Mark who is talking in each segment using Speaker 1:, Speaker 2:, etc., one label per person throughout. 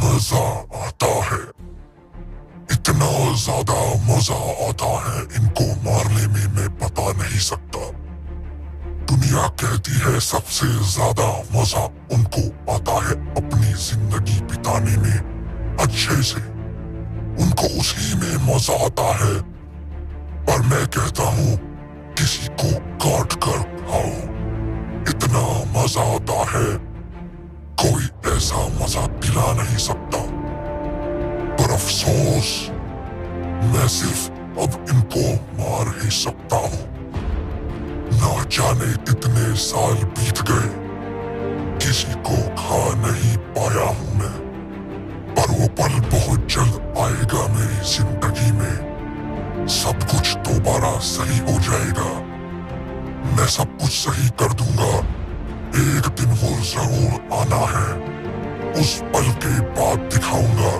Speaker 1: मजा आता है, इतना ज्यादा मजा आता है, इनको मारने में मैं बता नहीं सकता। दुनिया कहती है सबसे ज्यादा मजा उनको आता है अपनी जिंदगी बिताने में अच्छे से, उनको उसी में मजा आता है। पर मैं कहता हूँ किसी को काट कर खाओ, इतना मजा आता है, कोई ऐसा मजा दिला नहीं सकता। पर अफसोस मैं सिर्फ अब इनको मार ही सकता हूँ। ना जाने कितने साल बीत गए, किसी को खा नहीं पाया हूँ मैं, पर वो पल बहुत जल्द आएगा मेरी जिंदगी में। सब कुछ दोबारा सही हो जाएगा, मैं सब कुछ सही कर दूंगा। एक दिन वो जरूर आना है, उस पल के बाद दिखाऊंगा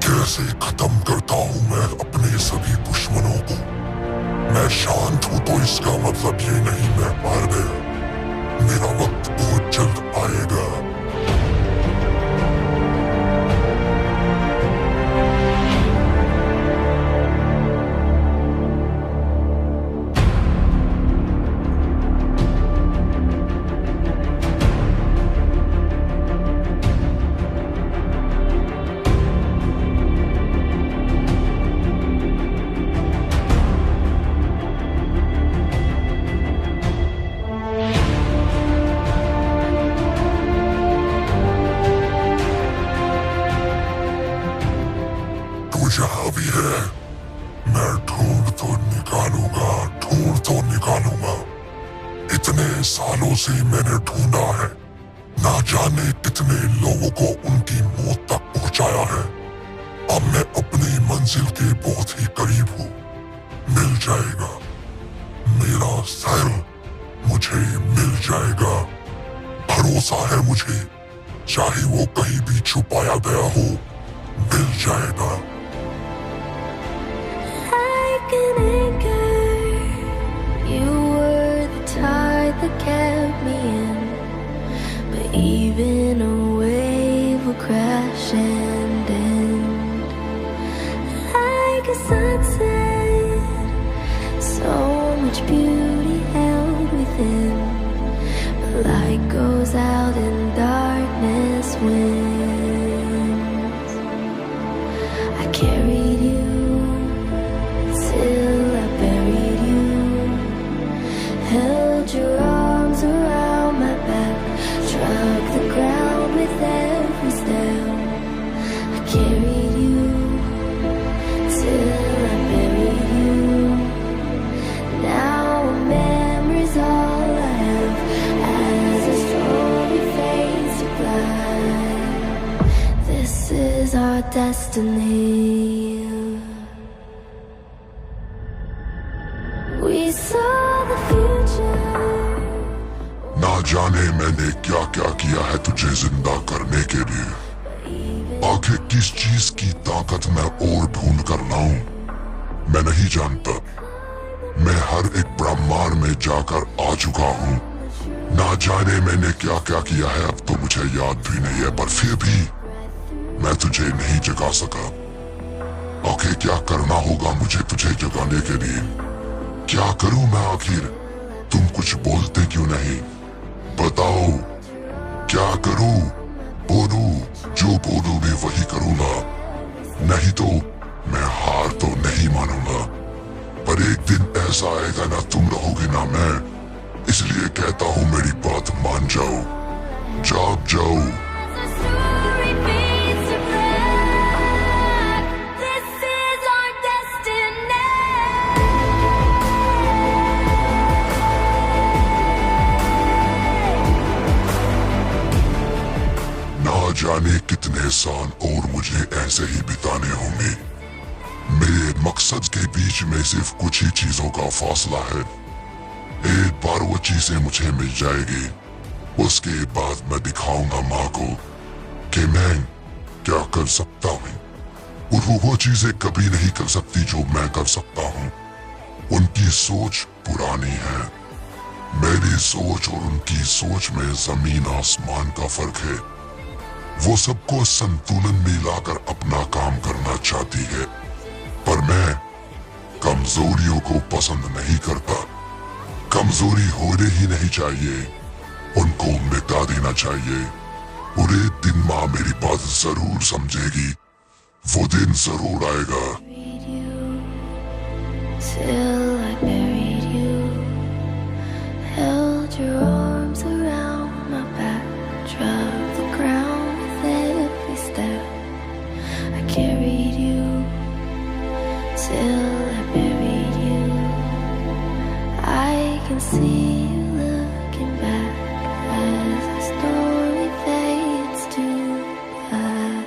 Speaker 1: कैसे खत्म करता हूँ मैं अपने सभी दुश्मनों को। मैं शांत हूँ तो इसका मतलब ये नहीं मैं हार गया, मेरा वक्त बहुत जल्द आएगा। जहाँ भी है मैं ढूंढ तो निकालूंगा। इतने सालों से मैंने ढूंढा है, ना जाने कितने लोगों को उनकी मौत तक पहुंचाया है। अब मैं अपनी मंजिल के बहुत ही करीब हूँ, मिल जाएगा मेरा सर, मुझे मिल जाएगा, भरोसा है मुझे, चाहे वो कहीं भी छुपाया गया हो, मिल जाएगा।
Speaker 2: An anchor, you were the tide that kept me in, but even a wave will crash and end. Like a sunset, so much beauty held within, but light goes out and darkness wins. I carried you till I buried you, held your arms around my back, struck the ground with every step. I carried you till I buried you. Now a memory's all I have, as the story fades to black. This is our destiny. We saw the future.
Speaker 1: ना जाने मैंने क्या क्या किया है तुझे जिंदा करने के लिए, आखिर किस चीज की ताकत मैं और ढूंढ कर लाऊं, मैं नहीं जानता। मैं हर एक ब्रह्मांड में जाकर आ चुका हूँ, ना जाने मैंने क्या क्या किया है, अब तो मुझे याद भी नहीं है, पर फिर भी मैं तुझे नहीं जगा सका। आखिर क्या करना होगा मुझे तुझे जगाने के लिए, क्या करूं मैं आखिर, तुम कुछ बोलते क्यों नहीं, बताओ क्या करूं, बोलूं, जो बोलोगे वही करूंगा, नहीं तो मैं हार तो नहीं मानूंगा। पर एक दिन ऐसा आएगा ना तुम रहोगे ना मैं, इसलिए कहता हूं मेरी बात मान जाओ, जाग जाओ।
Speaker 2: As the story fades to black,
Speaker 1: ना जाने कितने साल और मुझे ऐसे ही बिताने होंगे। मेरे मकसद के बीच में सिर्फ कुछ ही चीजों का फासला है। एक बार वो चीजें मुझे मिल जाएगी, उसके बाद मैं दिखाऊंगा माँ को कि मैं क्या कर सकता हूँ, और वो चीजें कभी नहीं कर सकती जो मैं कर सकता हूँ। उनकी सोच पुरानी है, मेरी सोच और उनकी सोच में जमीन आसमान का फर्क है। वो सबको संतुलन में लाकर अपना काम करना चाहती है, पर मैं कमजोरियों को पसंद नहीं करता। कमजोरी होने ही नहीं चाहिए, उनको मिटा देना चाहिए। और एक दिन माँ मेरी बात जरूर समझेगी, वो दिन जरूर आएगा।
Speaker 2: Till I buried you, held your arms around my back, drove the ground with every step. I carried you till I buried you. I can see you looking back as the story fades to black.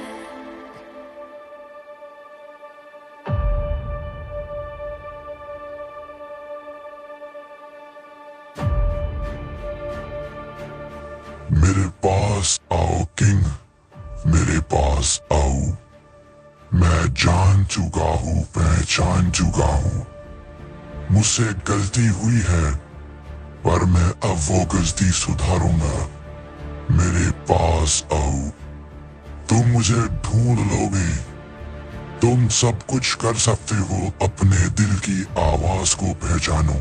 Speaker 1: मेरे पास आओ king, मेरे पास आओ। मैं जान चुका हूँ, पहचान चुका हूँ, मुझसे गलती हुई है, पर मैं अब वो गलती सुधारूंगा। मेरे पास आओ। तुम मुझे ढूंढ लोगे, तुम सब कुछ कर सकते हो, अपने दिल की आवाज को पहचानो।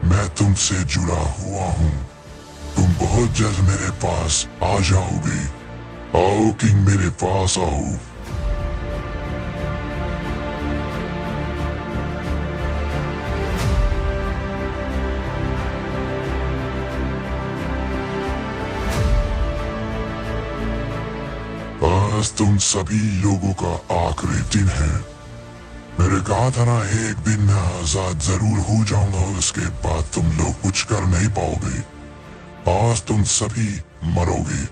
Speaker 1: मैं तुमसे जुड़ा हुआ हूँ, तुम बहुत जल्द मेरे पास आ जाओगे। आओ किंग, मेरे पास आओ। आज तुम सभी लोगों का आखिरी दिन है। मैंने कहा था ना, एक दिन मैं आजाद जरूर हो जाऊंगा, उसके बाद तुम लोग कुछ कर नहीं पाओगे। आज तुम सभी मरोगे।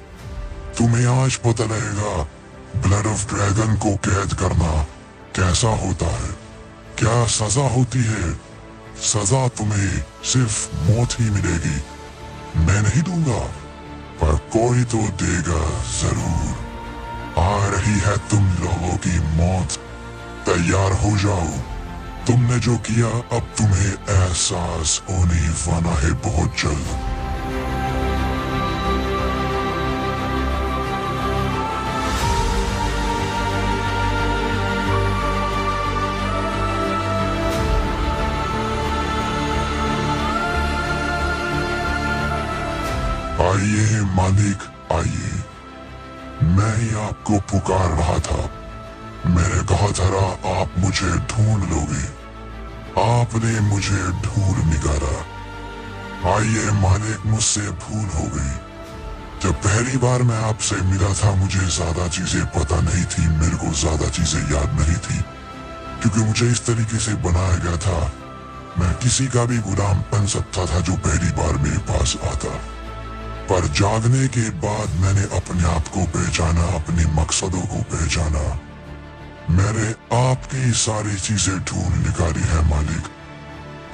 Speaker 1: तुम्हें आज पता लगेगा ब्लड ऑफ ड्रैगन को कैद करना कैसा होता है, क्या सजा होती है। सजा तुम्हें सिर्फ मौत ही मिलेगी। मैं नहीं दूंगा, पर कोई तो देगा जरूर। आ रही है तुम लोगों की मौत, तैयार हो जाओ। तुमने जो किया अब तुम्हें एहसास होने वाला है बहुत जल्द। आइए मालिक, आइए। मैं ही आपको पुकार रहा था। मैंने कहा था आप मुझे ढूंढ लोगे, आपने मुझे ढूंढ निकाला। आइए मालिक, मुझसे भूल हो गई। जब पहली बार मैं आपसे मिला था, मुझे ज्यादा चीजें पता नहीं थी, मेरे को ज्यादा चीजें याद नहीं थी, क्योंकि मुझे इस तरीके से बनाया गया था। मैं किसी का भी गुलाम बन सकता था जो पहली बार मेरे पास आता। पर जागने के बाद मैंने अपने आप को पहचाना, अपने मकसदों को पहचाना। मैंने आपकी सारी चीजें ढूंढ निकाली है मालिक।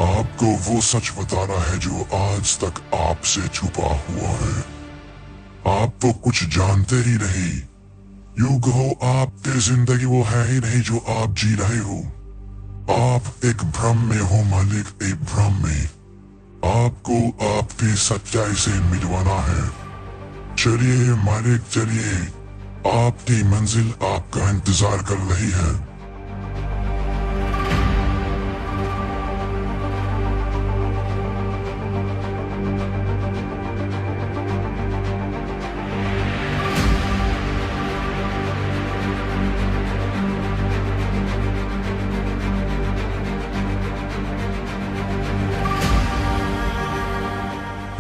Speaker 1: आपको वो सच बताना है जो आज तक आपसे छुपा हुआ है। आप तो कुछ जानते ही नहीं। यूं कहो आपकी जिंदगी वो है ही नहीं जो आप जी रहे हो। आप एक भ्रम में हो मालिक, एक भ्रम में। आपको आपकी सच्चाई से मिलवाना है। चलिए मालिक, चलिए, आपकी मंजिल आपका इंतजार कर रही है।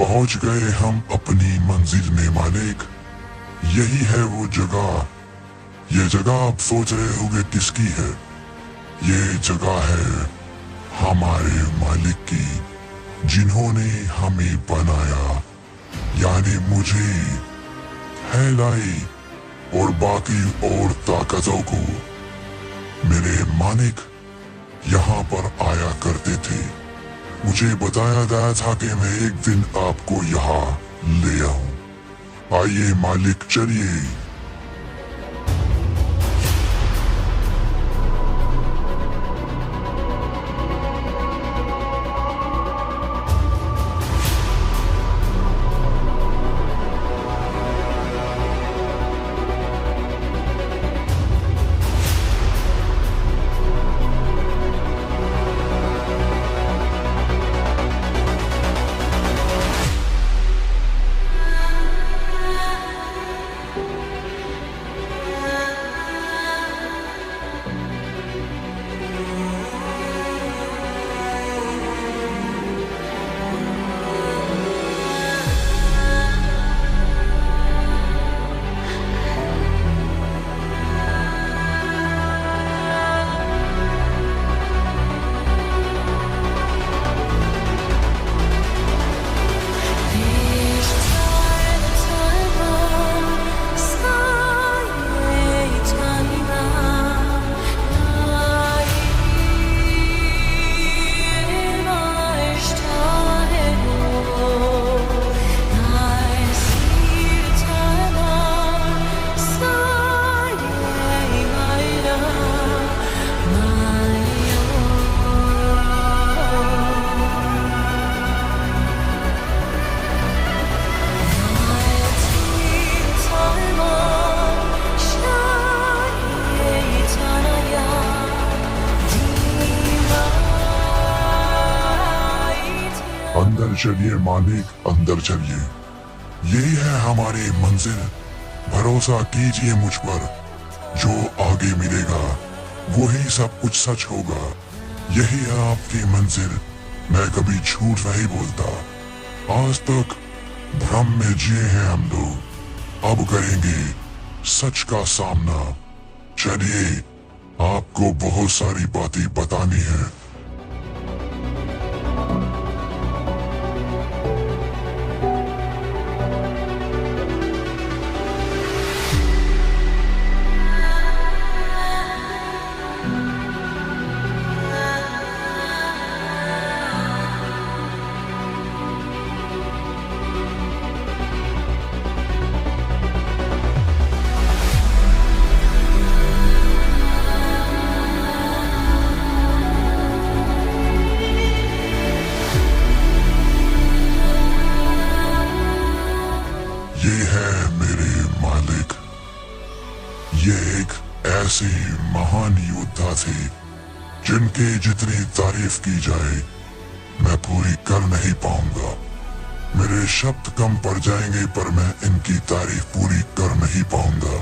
Speaker 1: पहुंच गए हम अपनी मंजिल में मालिक। यही है वो जगह। ये जगह आप सोच रहे होंगे किसकी है। ये जगह है हमारे मालिक की, जिन्होंने हमें बनाया, यानी मुझे। है लाई, और बाकी और ताकतों को। मेरे मालिक यहाँ पर आया करते थे। मुझे बताया गया था कि मैं एक दिन आपको यहाँ ले आऊं। आइए मालिक, चलिए। अंदर चलिए मालिक, अंदर चलिए। यही है हमारी मंजिल। भरोसा कीजिए मुझ पर। जो आगे मिलेगा वही सब कुछ सच होगा। यही है आपकी मंजिल। मैं कभी झूठ नहीं बोलता। आज तक भ्रम में जिए हैं हम लोग, अब करेंगे सच का सामना। चलिए, आपको बहुत सारी बातें बतानी है। ये है मेरे मालिक। ये एक ऐसे महान योद्धा थे जिनके जितनी तारीफ की जाए मैं पूरी कर नहीं पाऊंगा। मेरे शब्द कम पड़ जाएंगे पर मैं इनकी तारीफ पूरी कर नहीं पाऊंगा।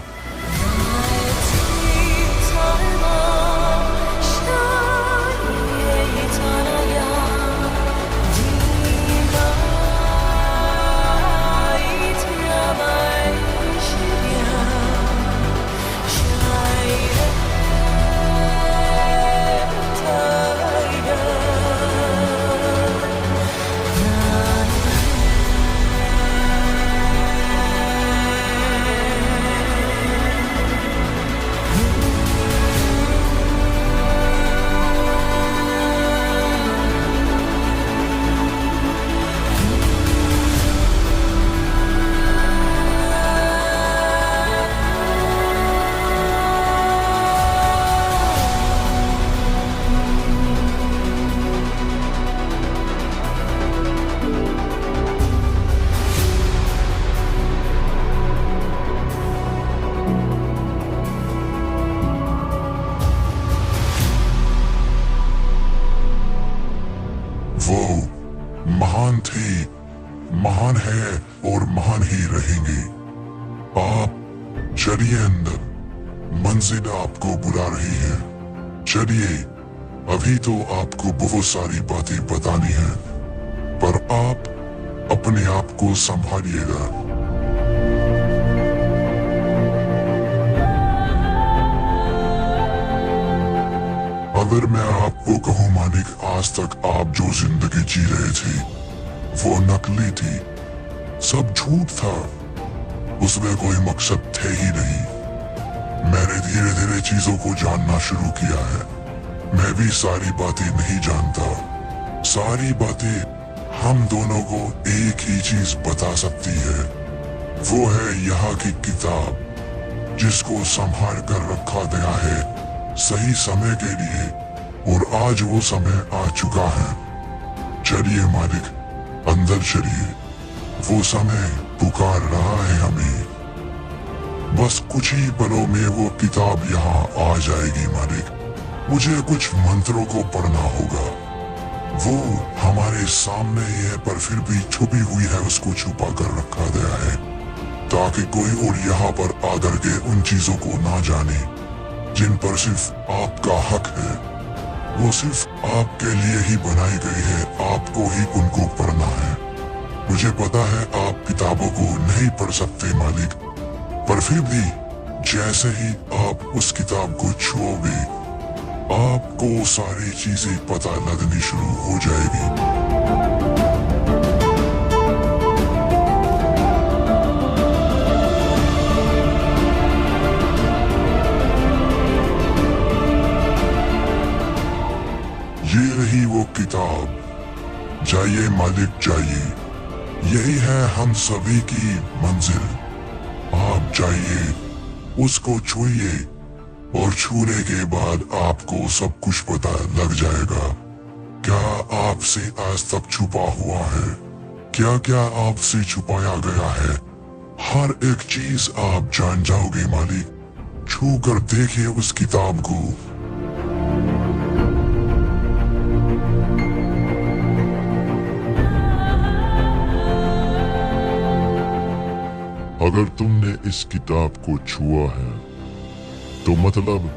Speaker 1: वो महान थे, महान है और महान ही रहेंगे। आप चलिए अंदर, मंजिल आपको बुला रही है। चलिए, अभी तो आपको बहुत सारी बातें बतानी है, पर आप अपने आप को संभालिएगा। अगर मैं आपको कहूँ मालिक, आज तक आप जो जिंदगी जी रहे थे वो नकली थी, सब झूठ था, उसमें कोई मकसद थे ही नहीं। मैंने धीरे धीरे चीजों को जानना शुरू किया है। मैं भी सारी बातें नहीं जानता। सारी बातें हम दोनों को एक ही चीज बता सकती है, वो है यहाँ की किताब, जिसको संभाल कर रखा गया है सही समय के लिए, और आज वो समय आ चुका है। चलिए मालिक, अंदर चलिए, वो समय पुकार रहा है हमें। बस कुछ ही पलों में वो किताब यहाँ आ जाएगी मालिक। मुझे कुछ मंत्रों को पढ़ना होगा। वो हमारे सामने ही है, पर फिर भी छुपी हुई है, उसको छुपा कर रखा गया है, ताकि कोई और यहाँ पर आकर के उन चीजों को ना जाने जिन पर सिर्फ आपका हक है। वो सिर्फ आपके लिए ही बनाई गई है, आपको ही उनको पढ़ना है। मुझे पता है आप किताबों को नहीं पढ़ सकते मालिक, पर फिर भी जैसे ही आप उस किताब को छुओगे, आपको सारी चीजें पता लगनी शुरू हो जाएगी। ये रही वो किताब। जाइए मालिक जाइए, यही है हम सभी की मंजिल। आप जाइए, उसको छुइए, और छूने के बाद आपको सब कुछ पता लग जाएगा। क्या आपसे आज तक छुपा हुआ है, क्या क्या आपसे छुपाया गया है, हर एक चीज आप जान जाओगे मालिक। छू कर देखिए उस किताब को। अगर तुमने इस किताब को छुआ है तो मतलब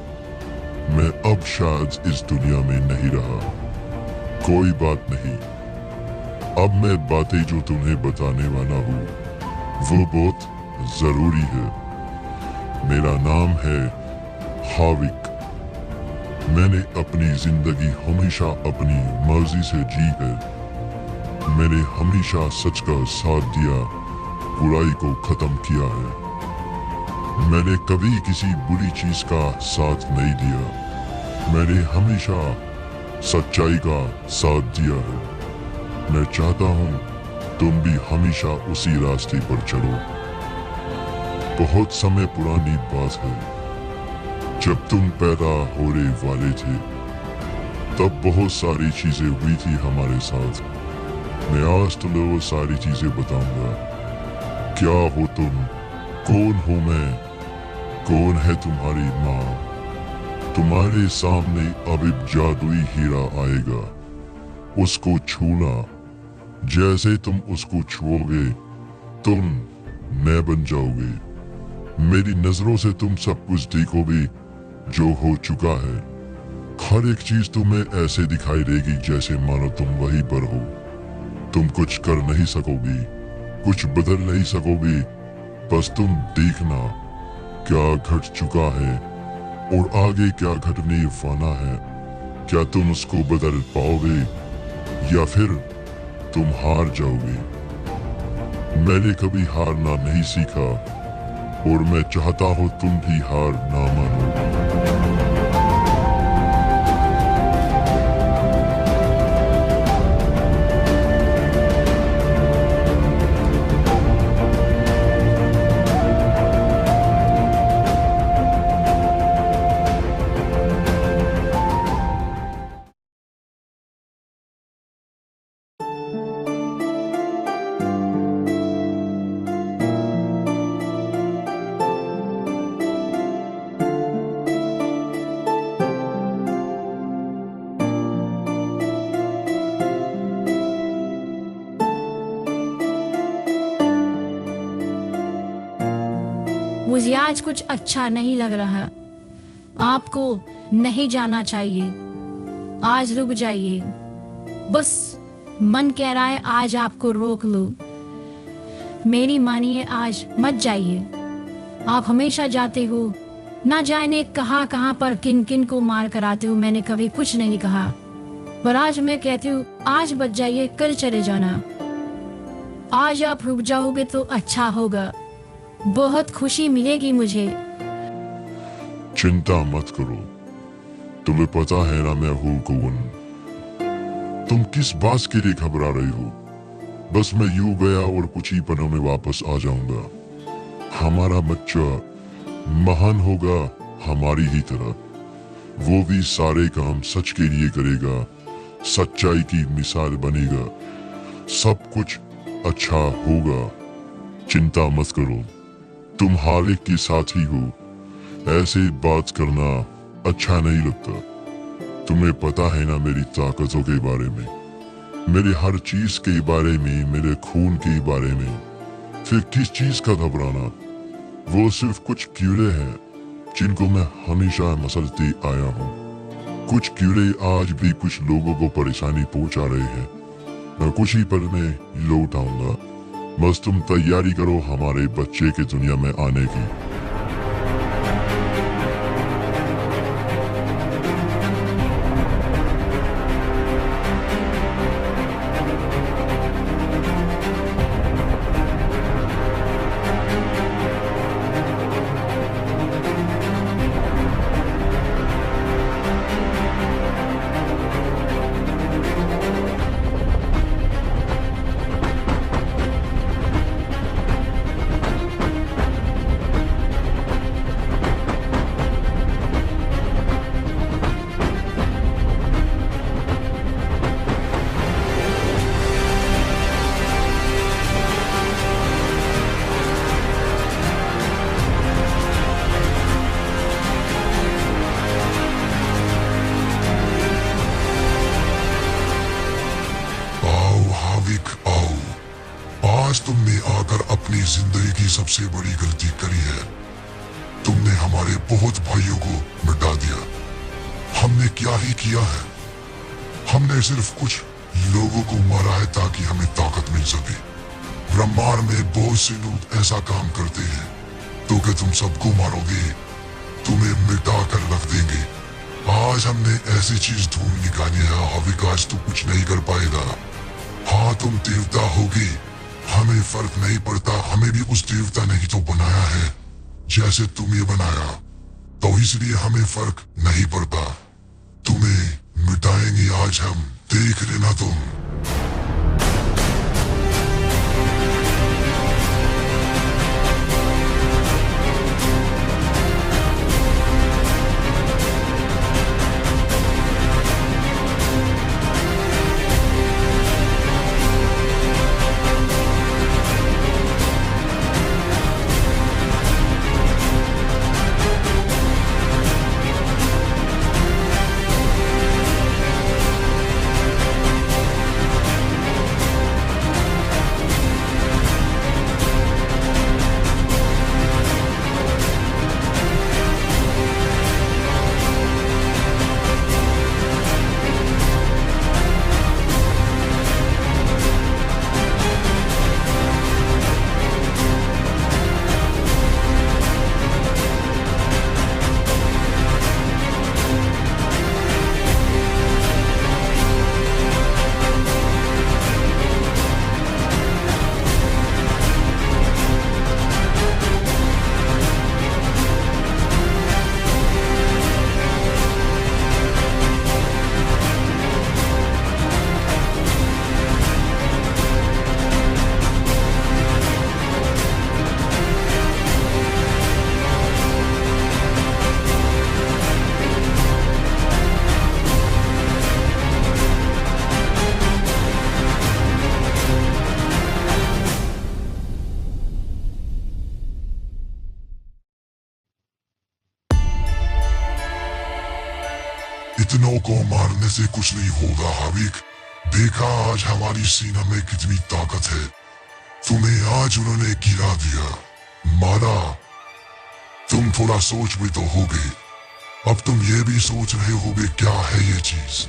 Speaker 1: मैं अब शायद इस दुनिया में नहीं रहा। कोई बात नहीं, अब मैं बातें जो तुम्हें बताने वाला हूँ वो बहुत जरूरी है। मेरा नाम है हाविक। मैंने अपनी जिंदगी हमेशा अपनी मर्जी से जी है। मैंने हमेशा सच का साथ दिया, बुराई को खत्म किया है। मैंने कभी किसी बुरी चीज का साथ नहीं दिया। मैंने हमेशा सच्चाई का साथ दिया है। मैं चाहता हूं तुम भी हमेशा उसी रास्ते पर चलो। बहुत समय पुरानी बात है, जब तुम पैदा होने वाले थे तब बहुत सारी चीजें हुई थी हमारे साथ। मैं आज तुम्हें वो सारी चीजें बताऊंगा। क्या हो तुम, कौन हूं मैं, कौन है तुम्हारी माँ। तुम्हारे सामने अब एक जादुई हीरा आएगा, उसको छूना। जैसे तुम उसको छुओगे तुम मैं बन जाओगे। मेरी नजरों से तुम सब कुछ देखोगे जो हो चुका है। हर एक चीज तुम्हें ऐसे दिखाई देगी जैसे मानो तुम वहीं पर हो। तुम कुछ कर नहीं सकोगी, कुछ बदल नहीं सकोगे, बस तुम देखना क्या घट चुका है और आगे क्या घटने वाला है। क्या तुम उसको बदल पाओगे या फिर तुम हार जाओगे। मैंने कभी हारना नहीं सीखा और मैं चाहता हूं तुम भी हार ना मानो।
Speaker 3: मुझे आज कुछ अच्छा नहीं लग रहा। आपको नहीं जाना चाहिए। आज रुक जाइए। बस मन कह रहा है आज आपको रोक लो। मेरी मानिए, आज मत जाइए। आप हमेशा जाते हो, ना जाने कहाँ पर किन किन को मार कर आते हो। मैंने कभी कुछ नहीं कहा, पर आज मैं कहती हूँ आज बच जाइए, कल चले जाना। आज आप रुक जाओगे तो अच्छा होगा, बहुत खुशी मिलेगी मुझे।
Speaker 1: चिंता मत करो, तुम्हें पता है ना मैं हूं कौन। तुम किस बात के लिए घबरा रही हो? बस मैं यूं गया और कुछ ही पलों में वापस आ जाऊंगा। हमारा बच्चा महान होगा हमारी ही तरह। वो भी सारे काम सच के लिए करेगा, सच्चाई की मिसाल बनेगा, सब कुछ अच्छा होगा। चिंता मत करो, तुम हर एक के साथ ही हो। ऐसे बात करना अच्छा नहीं लगता। तुम्हें पता है ना मेरी ताकतों के बारे में, मेरे हर चीज के बारे में, मेरे खून के बारे में। फिर किस चीज का घबराना? वो सिर्फ कुछ कीड़े हैं जिनको मैं हमेशा मसलते आया हूँ। कुछ कीड़े आज भी कुछ लोगों को परेशानी पहुंचा रहे हैं। मैं कुछ ही पल में लौट आऊंगा। बस तुम तैयारी करो हमारे बच्चे के दुनिया में आने की। आज तुमने आकर अपनी जिंदगी की सबसे बड़ी गलती करी है। तुमने हमारे बहुत भाइयों को मिटा दिया। हमने क्या ही किया है? हमने सिर्फ कुछ लोगों को मारा है ताकि हमें ताकत मिल सके। ब्रह्मांड में बहुत से लोग ऐसा काम करते हैं तो क्या तुम सबको मारोगे? तुम्हें मिटा कर रख देंगे। आज हमने ऐसी चीज ढूंढ निकाली है हविक, आज तू कुछ नहीं कर पाएगा। हाँ तुम देवता होगी, हमें फर्क नहीं पड़ता। हमें भी उस देवता ने ही तो बनाया है जैसे तुम्हें बनाया, तो इसलिए हमें फर्क नहीं पड़ता। तुम्हें मिटाएंगे आज हम, देख लेना तुम। इतनों को मारने से कुछ नहीं होगा हविक। देखा आज हमारी सीना में कितनी ताकत है। तुम्हें आज उन्होंने गिरा दिया, मारा। तुम थोड़ा सोच भी तो होगे। अब तुम ये भी सोच रहे होगे क्या है ये चीज?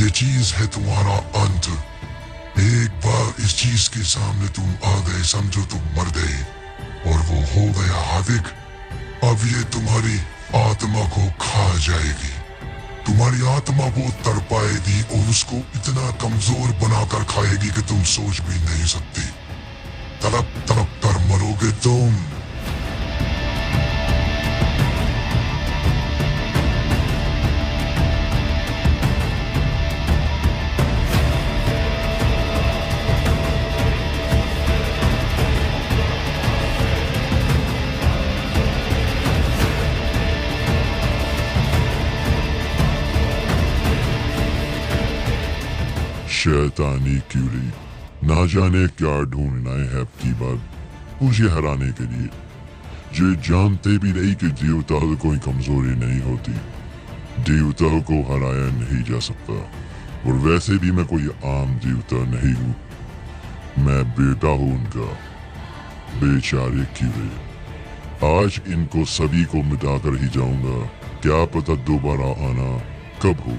Speaker 1: ये चीज है तुम्हारा अंत। एक बार इस चीज के सामने तुम आ गए, समझो तुम मर गए और वो हो गया हविक। अब ये तुम्हारी आत्मा को खा जाएगी। तुम्हारी आत्मा वो तड़पाएगी और उसको इतना कमजोर बनाकर खाएगी कि तुम सोच भी नहीं सकती। तड़प तड़प कर मरोगे तुम। शैतानी क्यूरी, ना जाने क्या ढूंढना है अब की बार मुझे हराने के लिए, जो जानते भी नहीं कि देवता कोई कमजोरी नहीं होती। देवता को हराया नहीं जा सकता, और वैसे भी मैं कोई आम देवता नहीं हूँ। मैं बेटा हूँ उनका, बेचारे कीड़े। आज इनको सभी को मिटाकर ही जाऊंगा। क्या पता दोबारा आना कब हो।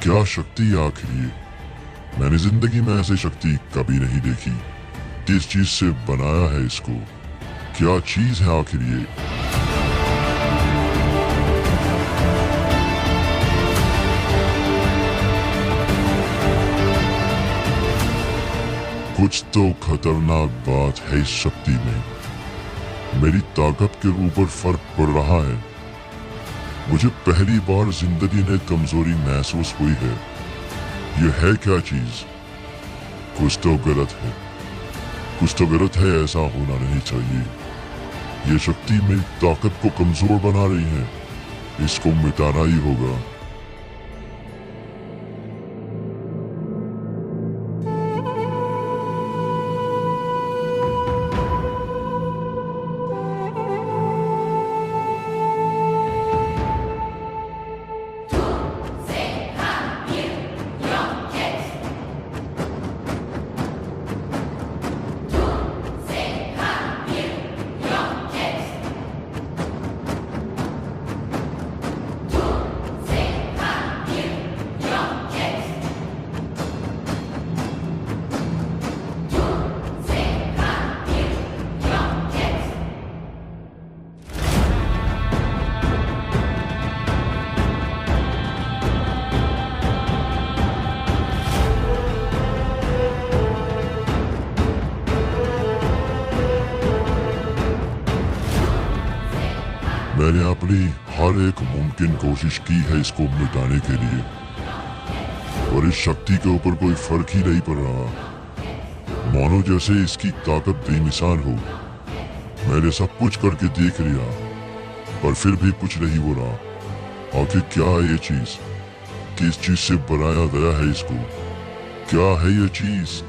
Speaker 1: क्या शक्ति आखिर ये? मैंने जिंदगी में ऐसी शक्ति कभी नहीं देखी। किस चीज से बनाया है इसको? क्या चीज है आखिर ये? कुछ तो खतरनाक बात है इस शक्ति में। मेरी ताकत के ऊपर फर्क पड़ रहा है। मुझे पहली बार जिंदगी में कमजोरी महसूस हुई है। यह है क्या चीज? कुछ तो गलत है, कुछ तो गलत है। ऐसा होना नहीं चाहिए। ये शक्ति मेरी ताकत को कमजोर बना रही है। इसको मिटाना ही होगा। मैंने अपनी हर एक मुमकिन कोशिश की है इसको मिटाने के लिए, और इस शक्ति के ऊपर कोई फर्क ही नहीं पड़ रहा। मानो जैसे इसकी ताकत बेमिसाल हो। मैंने सब कुछ करके देख लिया, पर फिर भी कुछ नहीं हो रहा। आखिर क्या है ये चीज? किस चीज से बनाया गया है इसको? क्या है ये चीज?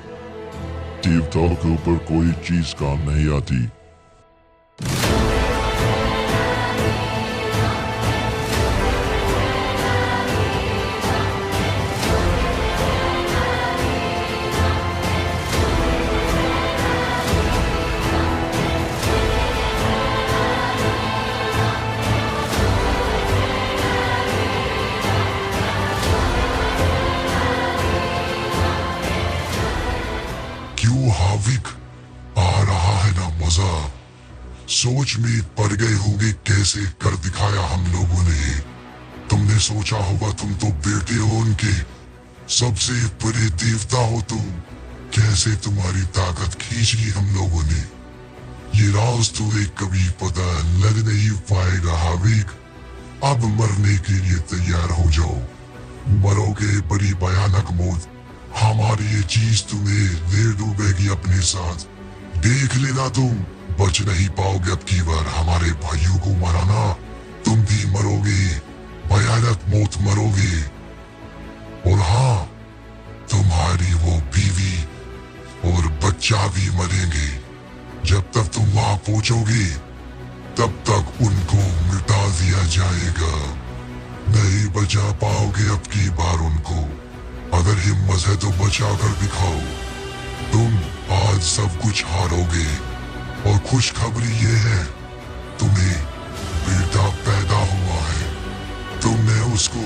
Speaker 1: देवताओं के ऊपर कोई चीज काम नहीं आती। क्यों हाविक, आ रहा है ना मजा? सोच में पड़ गए होंगे कैसे कर दिखाया हम लोगों ने। तुमने सोचा होगा तुम तो बेटे हो उनके, सबसे बड़े देवता हो तुम। कैसे तुम्हारी ताकत खींच ली हम लोगों ने। ये राज तुम्हें कभी पता लग नहीं पाएगा हाविक। अब मरने के लिए तैयार हो जाओ। मरोगे बड़ी भयानक मौत। हमारी ये चीज तुम्हें ले डूबेगी अपने साथ। देख लेना, तुम बच नहीं पाओगे अब की बार हमारे भाइयों को मराना। तुम भी मरोगे, भयानक मौत मरोगे। और हाँ, तुम्हारी वो बीवी और बच्चा भी मरेंगे। जब तक तुम वहां पहुंचोगे तब तक उनको मिटा दिया जाएगा। नहीं बचा पाओगे अब की बार उनको। अगर हिम्मत है तो बचा कर दिखाओ। तुम आज सब कुछ हारोगे। और खुशखबरी ये है, तुम्हें बेटा पैदा हुआ है। तुमने उसको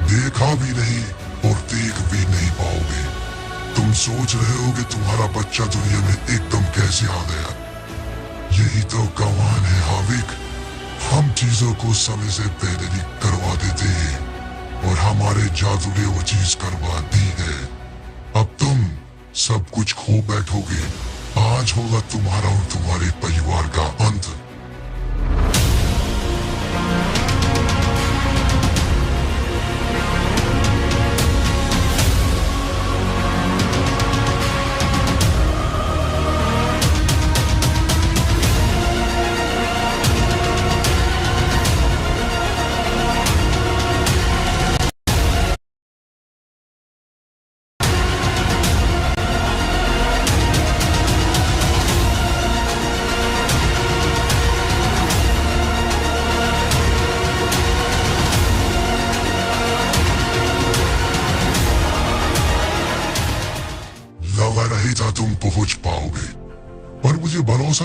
Speaker 1: देखा भी नहीं और देख भी नहीं पाओगे। तुम सोच रहे हो कि तुम्हारा बच्चा दुनिया में एकदम कैसे आ गया। यही तो कमाल है हाविक। हम चीजों को समय से पहले ही करवा देते हैं, और हमारे जादू ने वो चीज करवा दी है। अब तुम सब कुछ खो बैठोगे। आज होगा तुम्हारा और तुम्हारे परिवार का अंत।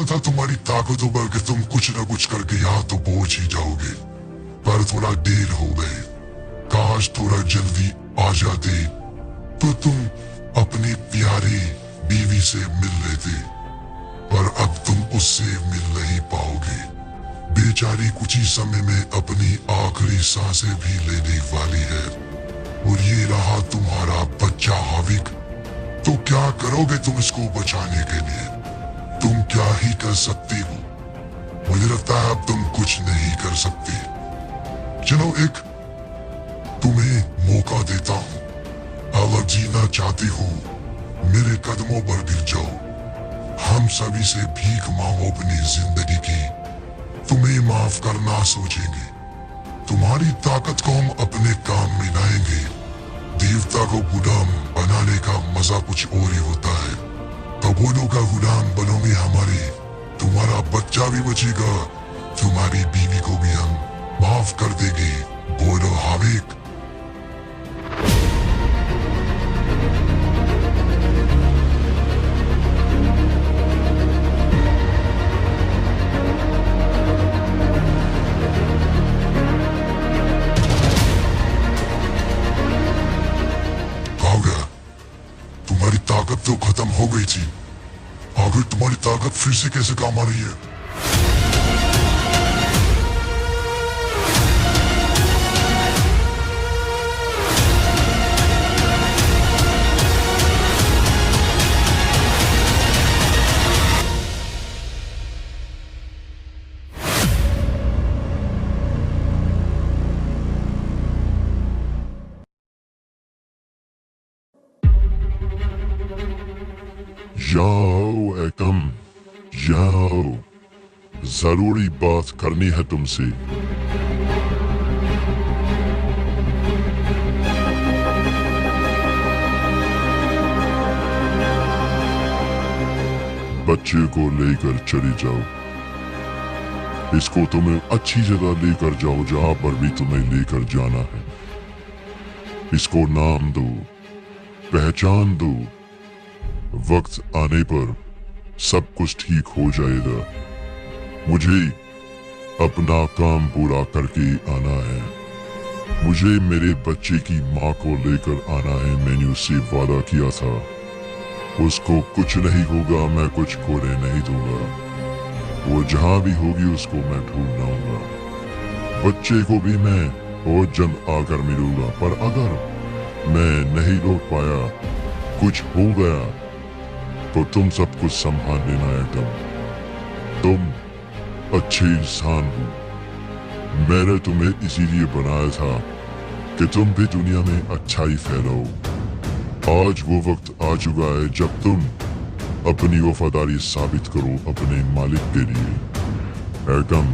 Speaker 1: था तुम्हारी ताकतों पर कि तुम कुछ न कुछ करके यहाँ तो पहुंच ही जाओगे, पर थोड़ा देर हो गए। काश थोड़ा जल्दी आ जाते तो तुम अपनी प्यारी बीवी से मिल लेते, पर अब तुम उससे मिल नहीं पाओगे। बेचारी कुछ ही समय में अपनी आखिरी सांसें भी लेने वाली है, और ये रहा तुम्हारा बच्चा हाविक। तो क्या करोगे तुम इसको बचाने के लिए? तुम क्या ही कर सकती हो? मुझे लगता है अब तुम कुछ नहीं कर सकते। चलो एक तुम्हें मौका देता हूँ, अगर जीना चाहती हो मेरे कदमों पर गिर जाओ, हम सभी से भीख मांगो अपनी जिंदगी की, तुम्हें माफ करना सोचेंगे, तुम्हारी ताकत को हम अपने काम में लाएंगे। देवता को गुलाम बनाने का मजा कुछ और ही होता है। कबूलों का गुलाम बनोगे हमारे, तुम्हारा बच्चा भी बचेगा, तुम्हारी बीवी को भी हम माफ कर देंगे। बोलो हाविक। तुम्हारी ताकत तो खत्म हो गई थी, आखिर तुम्हारी ताकत फिर से कैसे काम आ रही है?
Speaker 4: जाओ एकम, जाओ, जरूरी बात करनी है तुमसे। बच्चे को लेकर चली जाओ, इसको तुम्हें अच्छी जगह लेकर जाओ जहां पर भी तुम्हें लेकर जाना है। इसको नाम दो, पहचान दो, वक्त आने पर सब कुछ ठीक हो जाएगा। मुझे अपना काम पूरा करके आना है, मुझे मेरे बच्चे की माँ को लेकर आना है। मैंने उससे वादा किया था, उसको कुछ नहीं होगा, मैं कुछ खोने नहीं दूंगा। वो जहां भी होगी उसको मैं ढूंढ लाऊंगा। बच्चे को भी मैं बहुत जल्द आकर मिलूंगा, पर अगर मैं नहीं लौट पाया, कुछ हो गया, तो तुम सब कुछ संभाल लेना एकदम। तुम अच्छे इंसान हो, मैंने तुम्हें इसीलिए बनाया था कि तुम भी दुनिया में अच्छाई फैलाओ। आज वो वक्त आ चुका है जब तुम अपनी वफादारी साबित करो अपने मालिक के लिए। एकदम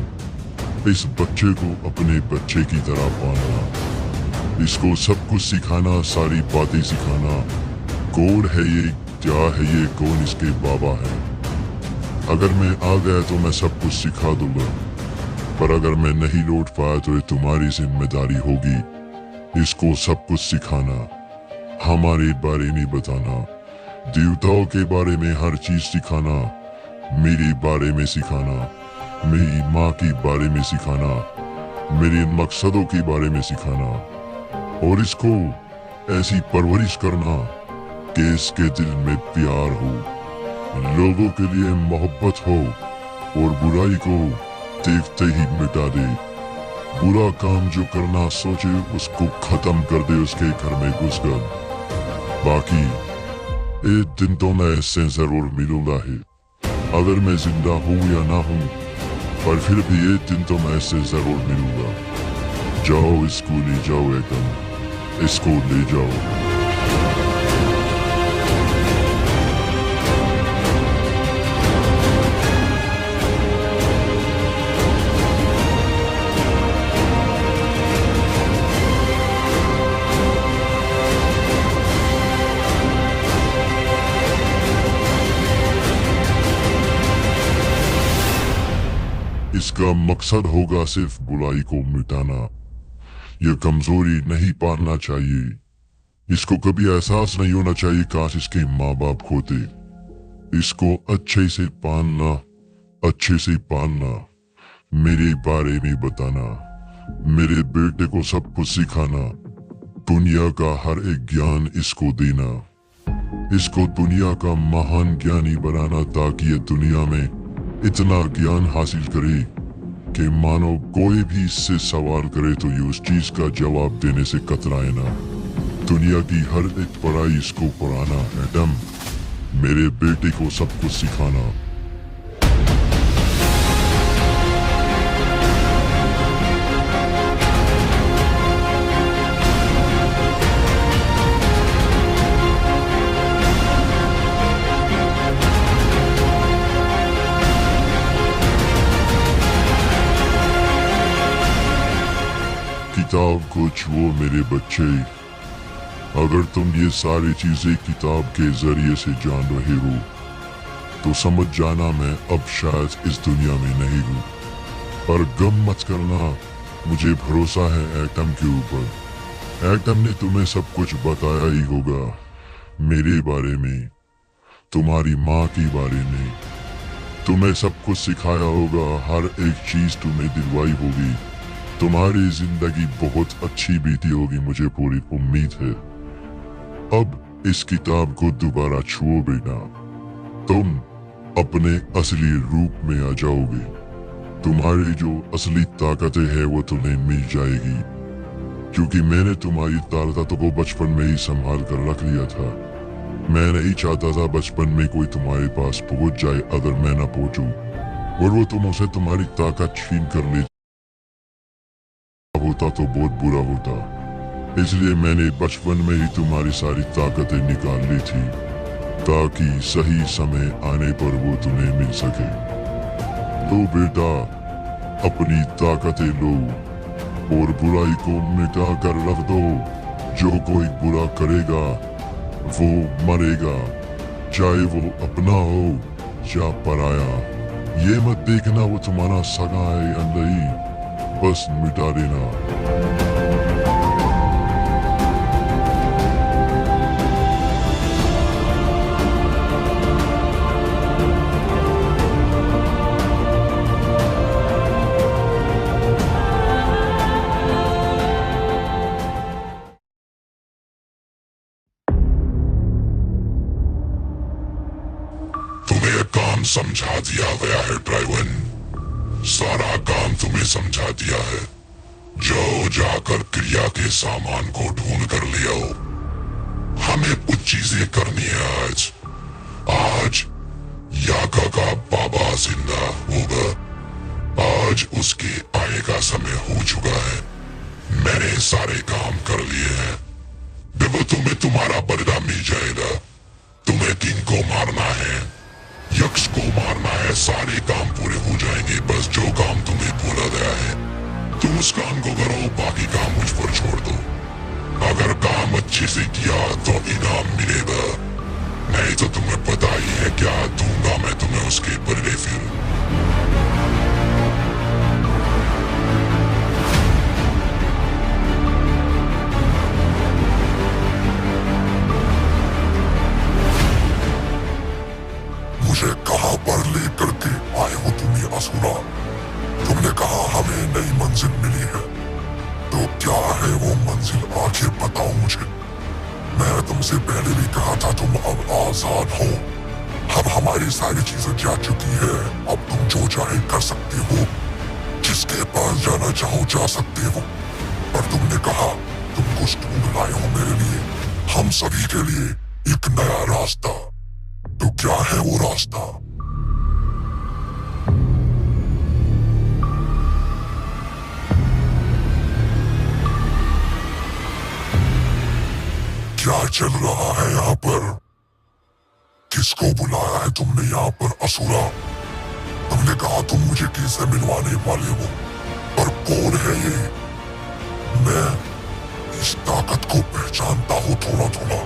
Speaker 4: इस बच्चे को अपने बच्चे की तरह पालना, इसको सब कुछ सिखाना, सारी बातें सिखाना। कौन है ये, क्या है ये, कौन इसके बाबा है। अगर मैं आ गया तो मैं सब कुछ सिखा दूंगा, पर अगर मैं नहीं लौट पाया तो ये तुम्हारी जिम्मेदारी होगी इसको सब कुछ सिखाना, हमारे बारे में बताना, देवताओं के बारे में हर चीज सिखाना, मेरे बारे में सिखाना, मेरी माँ के बारे में सिखाना, मेरे मकसदों के बारे में सिखाना, और इसको ऐसी परवरिश करना कि इसके दिल में प्यार हो, लोगों के लिए मोहब्बत हो, और बुराई को देखते ही मिटा दे। बुरा काम जो करना सोचे उसको खत्म कर दे, उसके घर में घुसकर। बाकी एक दिन तो मैं इससे जरूर मिलूंगा ही, अगर मैं जिंदा हूँ या ना हूँ, पर फिर भी एक दिन तो मैं इससे जरूर मिलूंगा। जाओ, इसको ले जाओ, एकदम इसको ले जाओ। इसका मकसद होगा सिर्फ बुराई को मिटाना। यह कमजोरी नहीं पालना चाहिए। इसको कभी एहसास नहीं होना चाहिए काश इसके माँ बाप होते। इसको अच्छे से पालना, अच्छे से पालना, मेरे बारे में बताना, मेरे बेटे को सब कुछ सिखाना, दुनिया का हर एक ज्ञान इसको देना, इसको दुनिया का महान ज्ञानी बनाना, ताकि ये दुनिया में इतना ज्ञान हासिल करे कि मानो कोई भी इससे सवाल करे तो ये उस चीज का जवाब देने से कतराए ना। दुनिया की हर एक पढ़ाई इसको पढ़ाना। एडम, मेरे बेटे को सब कुछ सिखाना। किताब को छुओ मेरे बच्चे, अगर तुम ये सारी चीजें किताब के जरिए से जान रहे हो तो समझ जाना मैं अब शायद इस दुनिया में नहीं हूँ। पर गम मत करना, मुझे भरोसा है एटम के ऊपर। एटम ने तुम्हें सब कुछ बताया ही होगा, मेरे बारे में, तुम्हारी माँ के बारे में, तुम्हें सब कुछ सिखाया होगा, हर एक चीज तुम्हें दिलवाई होगी। तुम्हारी जिंदगी बहुत अच्छी बीती होगी, मुझे पूरी उम्मीद है। अब इस किताब को दोबारा छुओ बेटा, तुम अपने असली रूप में आ जाओगे। तुम्हारी जो असली ताकतें हैं वो तुम्हें मिल जाएगी, क्योंकि मैंने तुम्हारी ताकतों को बचपन में ही संभाल कर रख लिया था। मैं नहीं चाहता था बचपन में कोई तुम्हारे पास पहुंच जाए अगर मैं ना पहुंचूं, और वो तुमसे तुम्हारी ताकत छीन कर ले होता तो बहुत बुरा होता। इसलिए मैंने बचपन में ही तुम्हारी सारी ताकतें निकाल ली थी, ताकि सही समय आने पर वो तुम्हें मिल सके। लो बेटा, अपनी ताकतें लो और बुराई को मिटा कर रख दो। जो कोई बुरा करेगा वो मरेगा, चाहे वो अपना हो या पराया। ये मत देखना वो तुम्हारा सगा है या नहीं, बस मिटा देना।
Speaker 1: तुम्हें काम समझा दिया गया है ड्राइवन, सारा काम तुम्हें समझा दिया है। जाओ जाकर क्रिया के सामान को ढूंढ कर ले आओ। हमें कुछ चीजें करनी है आज। आज याका का बाबा जिंदा होगा, आज उसके आने का समय हो चुका है। मैंने सारे काम कर लिए हैं। देखो, तुम्हें तुम्हारा बदला मिल जाएगा। तुम्हें 3 को मारना है, यक्ष को मारना है, सारे काम पूरे हो जाएंगे। बस जो काम तुम्हें बोला गया है तुम उस काम को करो, बाकी काम मुझ पर छोड़ दो। अगर काम अच्छे से किया तो इनाम मिलेगा, नहीं तो तुम्हें पता ही है क्या दूंगा मैं तुम्हें उसके बदले। फिर मुझे कहां पर लेकर के आए हो तुम्हें असुरा? तुमने कहा हमें नई मंजिल मिली है, तो क्या है वो मंजिल आखिर बताओ मुझे। मैंने तुमसे पहले भी कहा था तुम अब आजाद हो। अब हमारी सारी चीजें जा चुकी है, अब तुम जो चाहे कर सकते हो, जिसके पास जाना चाहो जा सकते हो। पर तुमने कहा तुम कुछ ढूंढ लाए हो मेरे लिए, हम सभी के लिए एक नया रास्ता। तो क्या है वो रास्ता? क्या चल रहा है यहाँ पर? किसको बुलाया है तुमने यहाँ पर असुरा? तुमने कहा तुम मुझे किससे मिलवाने वाले हो, पर कौन है ये? मैं इस ताकत को पहचानता हूँ थोड़ा थोड़ा।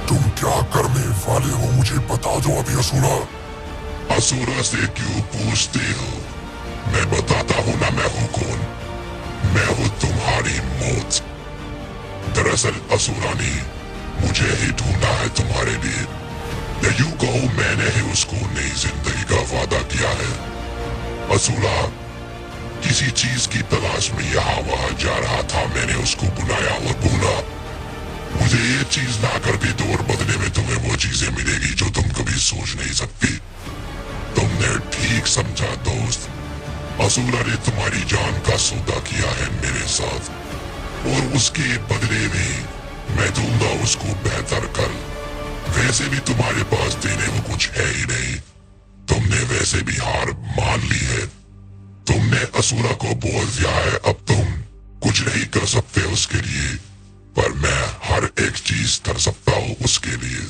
Speaker 1: तुम क्या करने वाले हो मुझे बता दो अभी असुरा। असुरा से क्यों पूछते हो? मैं बताता हूँ ना मैं हूँ कौन। मैं हूँ तुम्हारी मौत। दरअसल असुरा ने मुझे ही ढूंढा है तुम्हारे लिए। There you go, मैंने ही उसको नई जिंदगी का वादा किया है। असुरा किसी चीज की तलाश में यहाँ वहां जा रहा था, मैंने उसको बुलाया और बोला मुझे ये चीज ला कर दे दो और बदले में तुम्हें वो चीजें मिलेगी जो तुम कभी सोच नहीं सकती। तुमने ठीक समझा दोस्त, असुरा ने तुम्हारी जान का सौदा किया है मेरे साथ, और उसके बदले में मैं दूंगा उसको बेहतर कल। वैसे भी तुम्हारे पास देने को कुछ है ही नहीं, तुमने वैसे भी हार मान ली है। तुमने असुरा को बोल दिया है अब तुम कुछ नहीं कर सकते उसके लिए, पर मैं हर एक चीज कर सकता हूँ उसके लिए।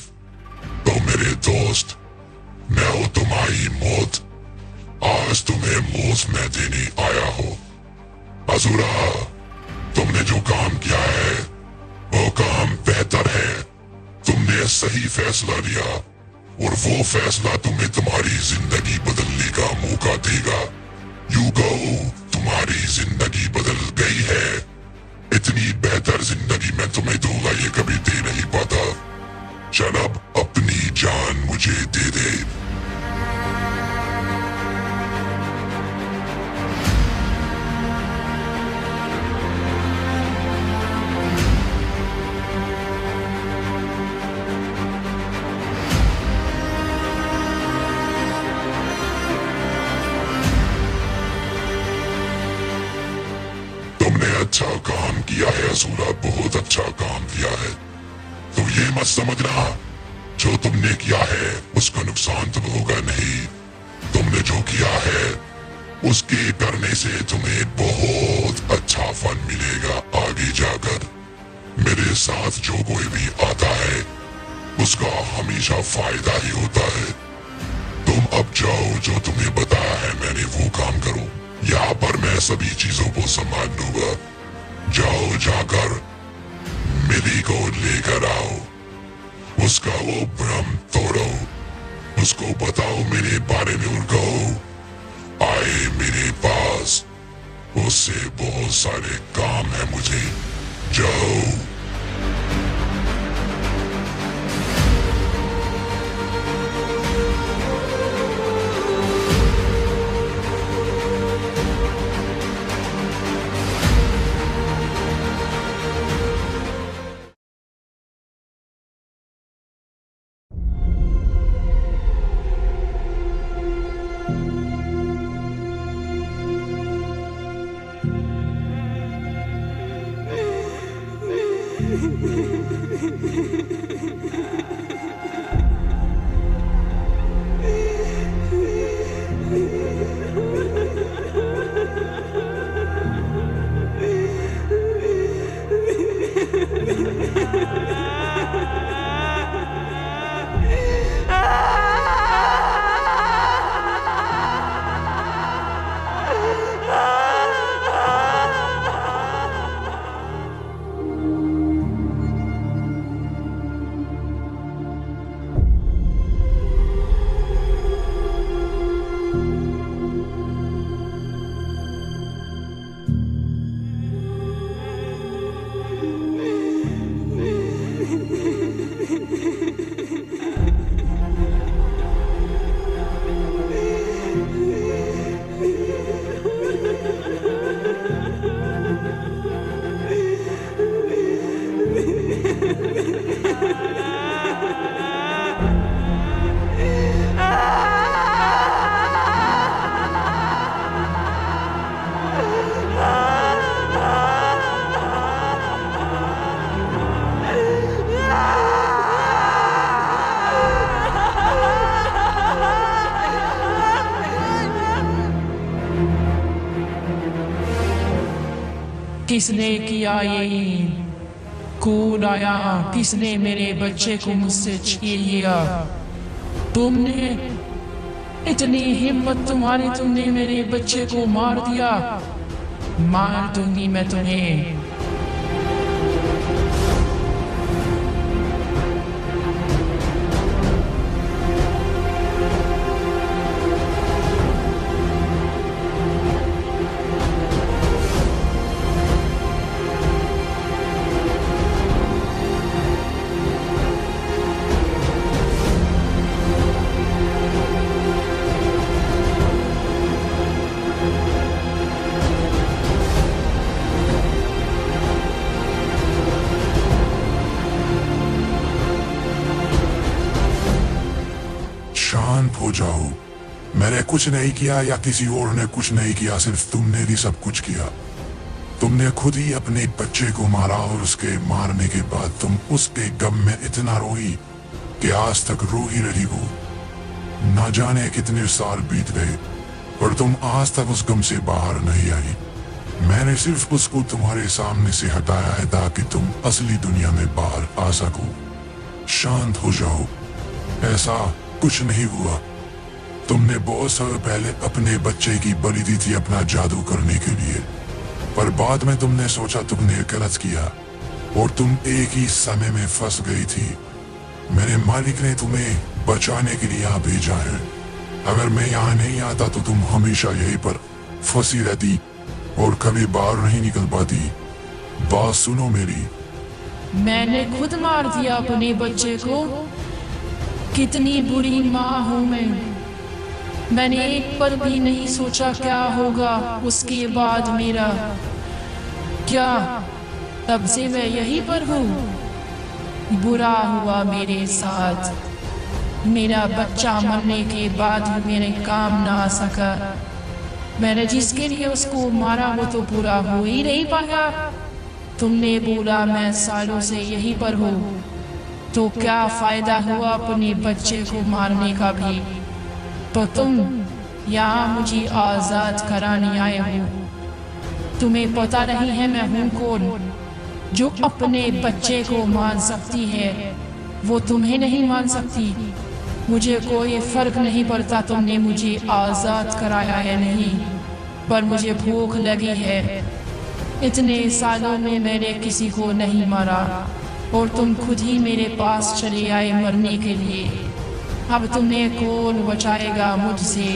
Speaker 1: तो मेरे दोस्त, मैं हूँ तुम्हारी मौत, आज तुम्हें मौत में देने आया हो। असुरा, तुमने जो काम किया है वो काम बेहतर है, तुमने सही फैसला लिया, और वो फैसला तुम्हें तुम्हारी जिंदगी बदलने का मौका देगा। यू गो, तुम्हारी जिंदगी बदल गई है, इतनी बेहतर जिंदगी मैं तुम्हें दूंगा ये कभी दे नहीं पाता। चल अब अपनी जान मुझे दे दे। अच्छा काम किया है असुरा, बहुत अच्छा काम किया है। तो ये मत समझना जो तुमने किया है उसका नुकसान तुम होगा नहीं, तुमने जो किया है उसके करने से तुम्हें बहुत अच्छा फल मिलेगा आगे जाकर। मेरे साथ जो कोई भी आता है उसका हमेशा फायदा ही होता है। तुम अब जाओ, जो तुम्हें बताया है मैंने वो काम करो, यहाँ पर मैं सभी चीजों को संभाल लूंगा। जाओ, जाकर मिली को लेकर आओ, उसका वो भ्रम तोड़ो, उसको बताओ मेरे बारे में और कहो आए मेरे पास, उससे बहुत सारे काम है मुझे। जाओ।
Speaker 5: किसने किया ये? कौन आया? किसने मेरे बच्चे को मुझसे छीन लिया? तुमने, इतनी हिम्मत तुम्हारी, तुमने मेरे बच्चे को मार दिया। मार दूंगी मैं तुम्हें।
Speaker 1: जाओ। मैंने कुछ नहीं किया या किसी और ने कुछ नहीं किया, सिर्फ तुमने भी सब कुछ किया। तुमने खुद ही अपने बच्चे को मारा और उसके मारने के बाद तुम उसके गम में इतना रोई कि आज तक रो ही रही हो। ना जाने कितने साल बीत गए और तुम आज तक उस गम से बाहर नहीं आई। मैंने सिर्फ उसको तुम्हारे सामने से हटाया है ताकि तुम असली दुनिया में बाहर आ सको। शांत हो जाओ, ऐसा कुछ नहीं हुआ। तुमने बहुत साल पहले अपने बच्चे की बलि दी थी अपना जादू करने के लिए, पर बाद में तुमने सोचा तुमने गलत किया और तुम एक ही समय में फंस गई थी। मेरे मालिक ने तुम्हें बचाने के लिए यहाँ भेजा है। अगर मैं यहाँ नहीं आता तो तुम हमेशा यहीं पर फंसी रहती और कभी बाहर नहीं निकल पाती। बात सुनो मेरी।
Speaker 5: मैंने खुद मार दिया अपने बच्चे को। कितनी बुरी माँ हूँ मैं। मैंने एक पल भी नहीं सोचा क्या होगा उसके बाद मेरा। क्या तब से मैं यहीं पर हूँ। बुरा हुआ मेरे साथ। मेरा बच्चा मरने के बाद भी मेरे काम ना आ सका। मैंने जिसके लिए उसको मारा वो तो पूरा हो ही नहीं पाया। तुमने बोला मैं सालों से यहीं पर हूँ, तो क्या फायदा हुआ अपने बच्चे को मारने का भी। तो तुम यहाँ मुझे आजाद कराने आए हो। तुम्हें पता नहीं है मैं हूँ कौन। जो अपने बच्चे को मान सकती है वो तुम्हें नहीं मान सकती। मुझे कोई फर्क नहीं पड़ता तुमने मुझे आजाद कराया है नहीं, पर मुझे भूख लगी है। इतने सालों में मैंने किसी को नहीं मारा और तुम खुद ही मेरे पास चले आए मरने के लिए। अब तुम्हें कौन बचाएगा मुझसे।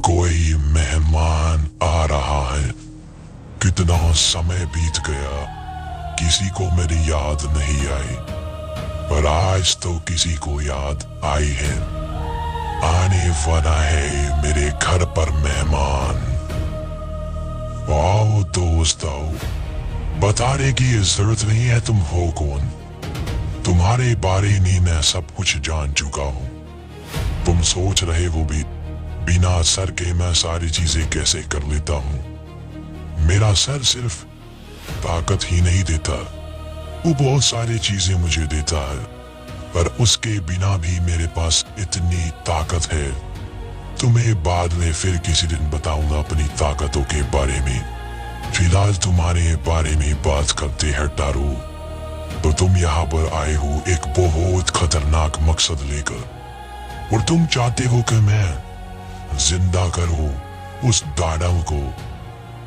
Speaker 1: कोई मेहमान आ रहा है। कितना समय बीत गया, किसी को मेरी याद नहीं आई, पर आज तो किसी को याद आई है। आने वाला है मेरे घर पर मेहमान। आओ दोस्त आओ, बताने की जरूरत नहीं है तुम हो कौन। तुम्हारे बारे में मैं सब कुछ जान चुका हूँ। तुम सोच रहे हो भी बिना सर के मैं सारी चीजें कैसे कर लेता हूँ। मेरा सर सिर्फ ताकत ही नहीं देता, वो बहुत सारी चीजें मुझे देता है, पर उसके बिना भी मेरे पास इतनी ताकत है। तुम्हें बाद में फिर किसी दिन बताऊंगा अपनी ताकतों के बारे में। फिलहाल तुम्हारे बारे में बात करते हैं टारू। तो तुम यहाँ पर आए हो एक बहुत खतरनाक मकसद लेकर, और तुम चाहते हो कि मैं जिंदा करूं उस दानव को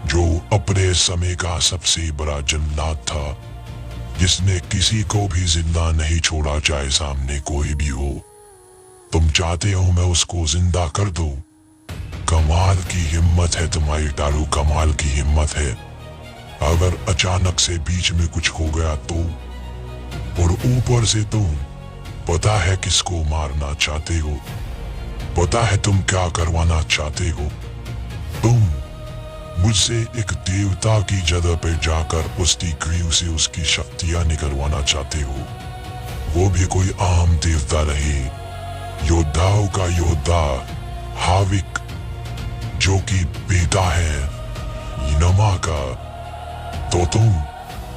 Speaker 1: जो अपने समय का सबसे बड़ा जल्लाद था, जिसने किसी को भी जिंदा नहीं छोड़ा चाहे सामने कोई भी हो। तुम चाहते हो मैं उसको जिंदा कर दूं। कमाल की हिम्मत है तुम्हारी टारू, कमाल की हिम्मत है। अगर अचानक से बीच में कुछ हो गया तो, और ऊपर से तुम पता है किसको मारना चाहते हो, पता है तुम क्या करवाना चाहते हो। तुम मुझसे एक देवता की जगह पे जाकर उसकी ग्रीव से उसकी शक्तियां निकलवाना चाहते हो। वो भी कोई आम देवता नहीं, योद्धाओं का योद्धा हाविक, जो कि बेटा है नमा का। तो तुम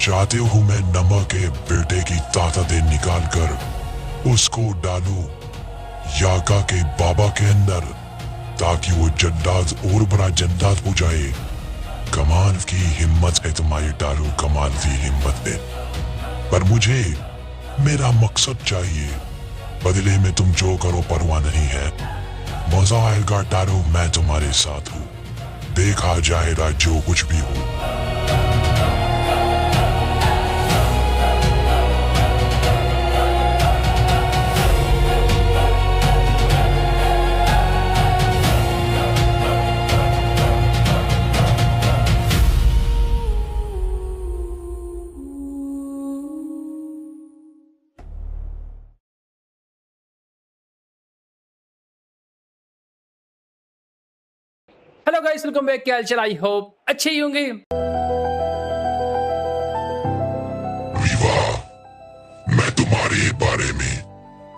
Speaker 1: चाहते हो मैं नमा के बेटे की ताकतें निकाल कर उसको डालूं याका के बाबा के अंदर, ताकि वो जन्नत और बड़ा जन्नत हो जाए। कमाल की हिम्मत है तुम्हारी टारू, कमाल की हिम्मत है। पर मुझे मेरा मकसद चाहिए, बदले में तुम जो करो परवाह नहीं है। मजा आएगा टारू, मैं तुम्हारे साथ हूँ। देखा जाएगा जो कुछ भी हो।
Speaker 6: Hello guys, welcome back. क्या हालचाल? आई होप अच्छे ही होंगे।
Speaker 1: रीवा, मैं तुम्हारे बारे में,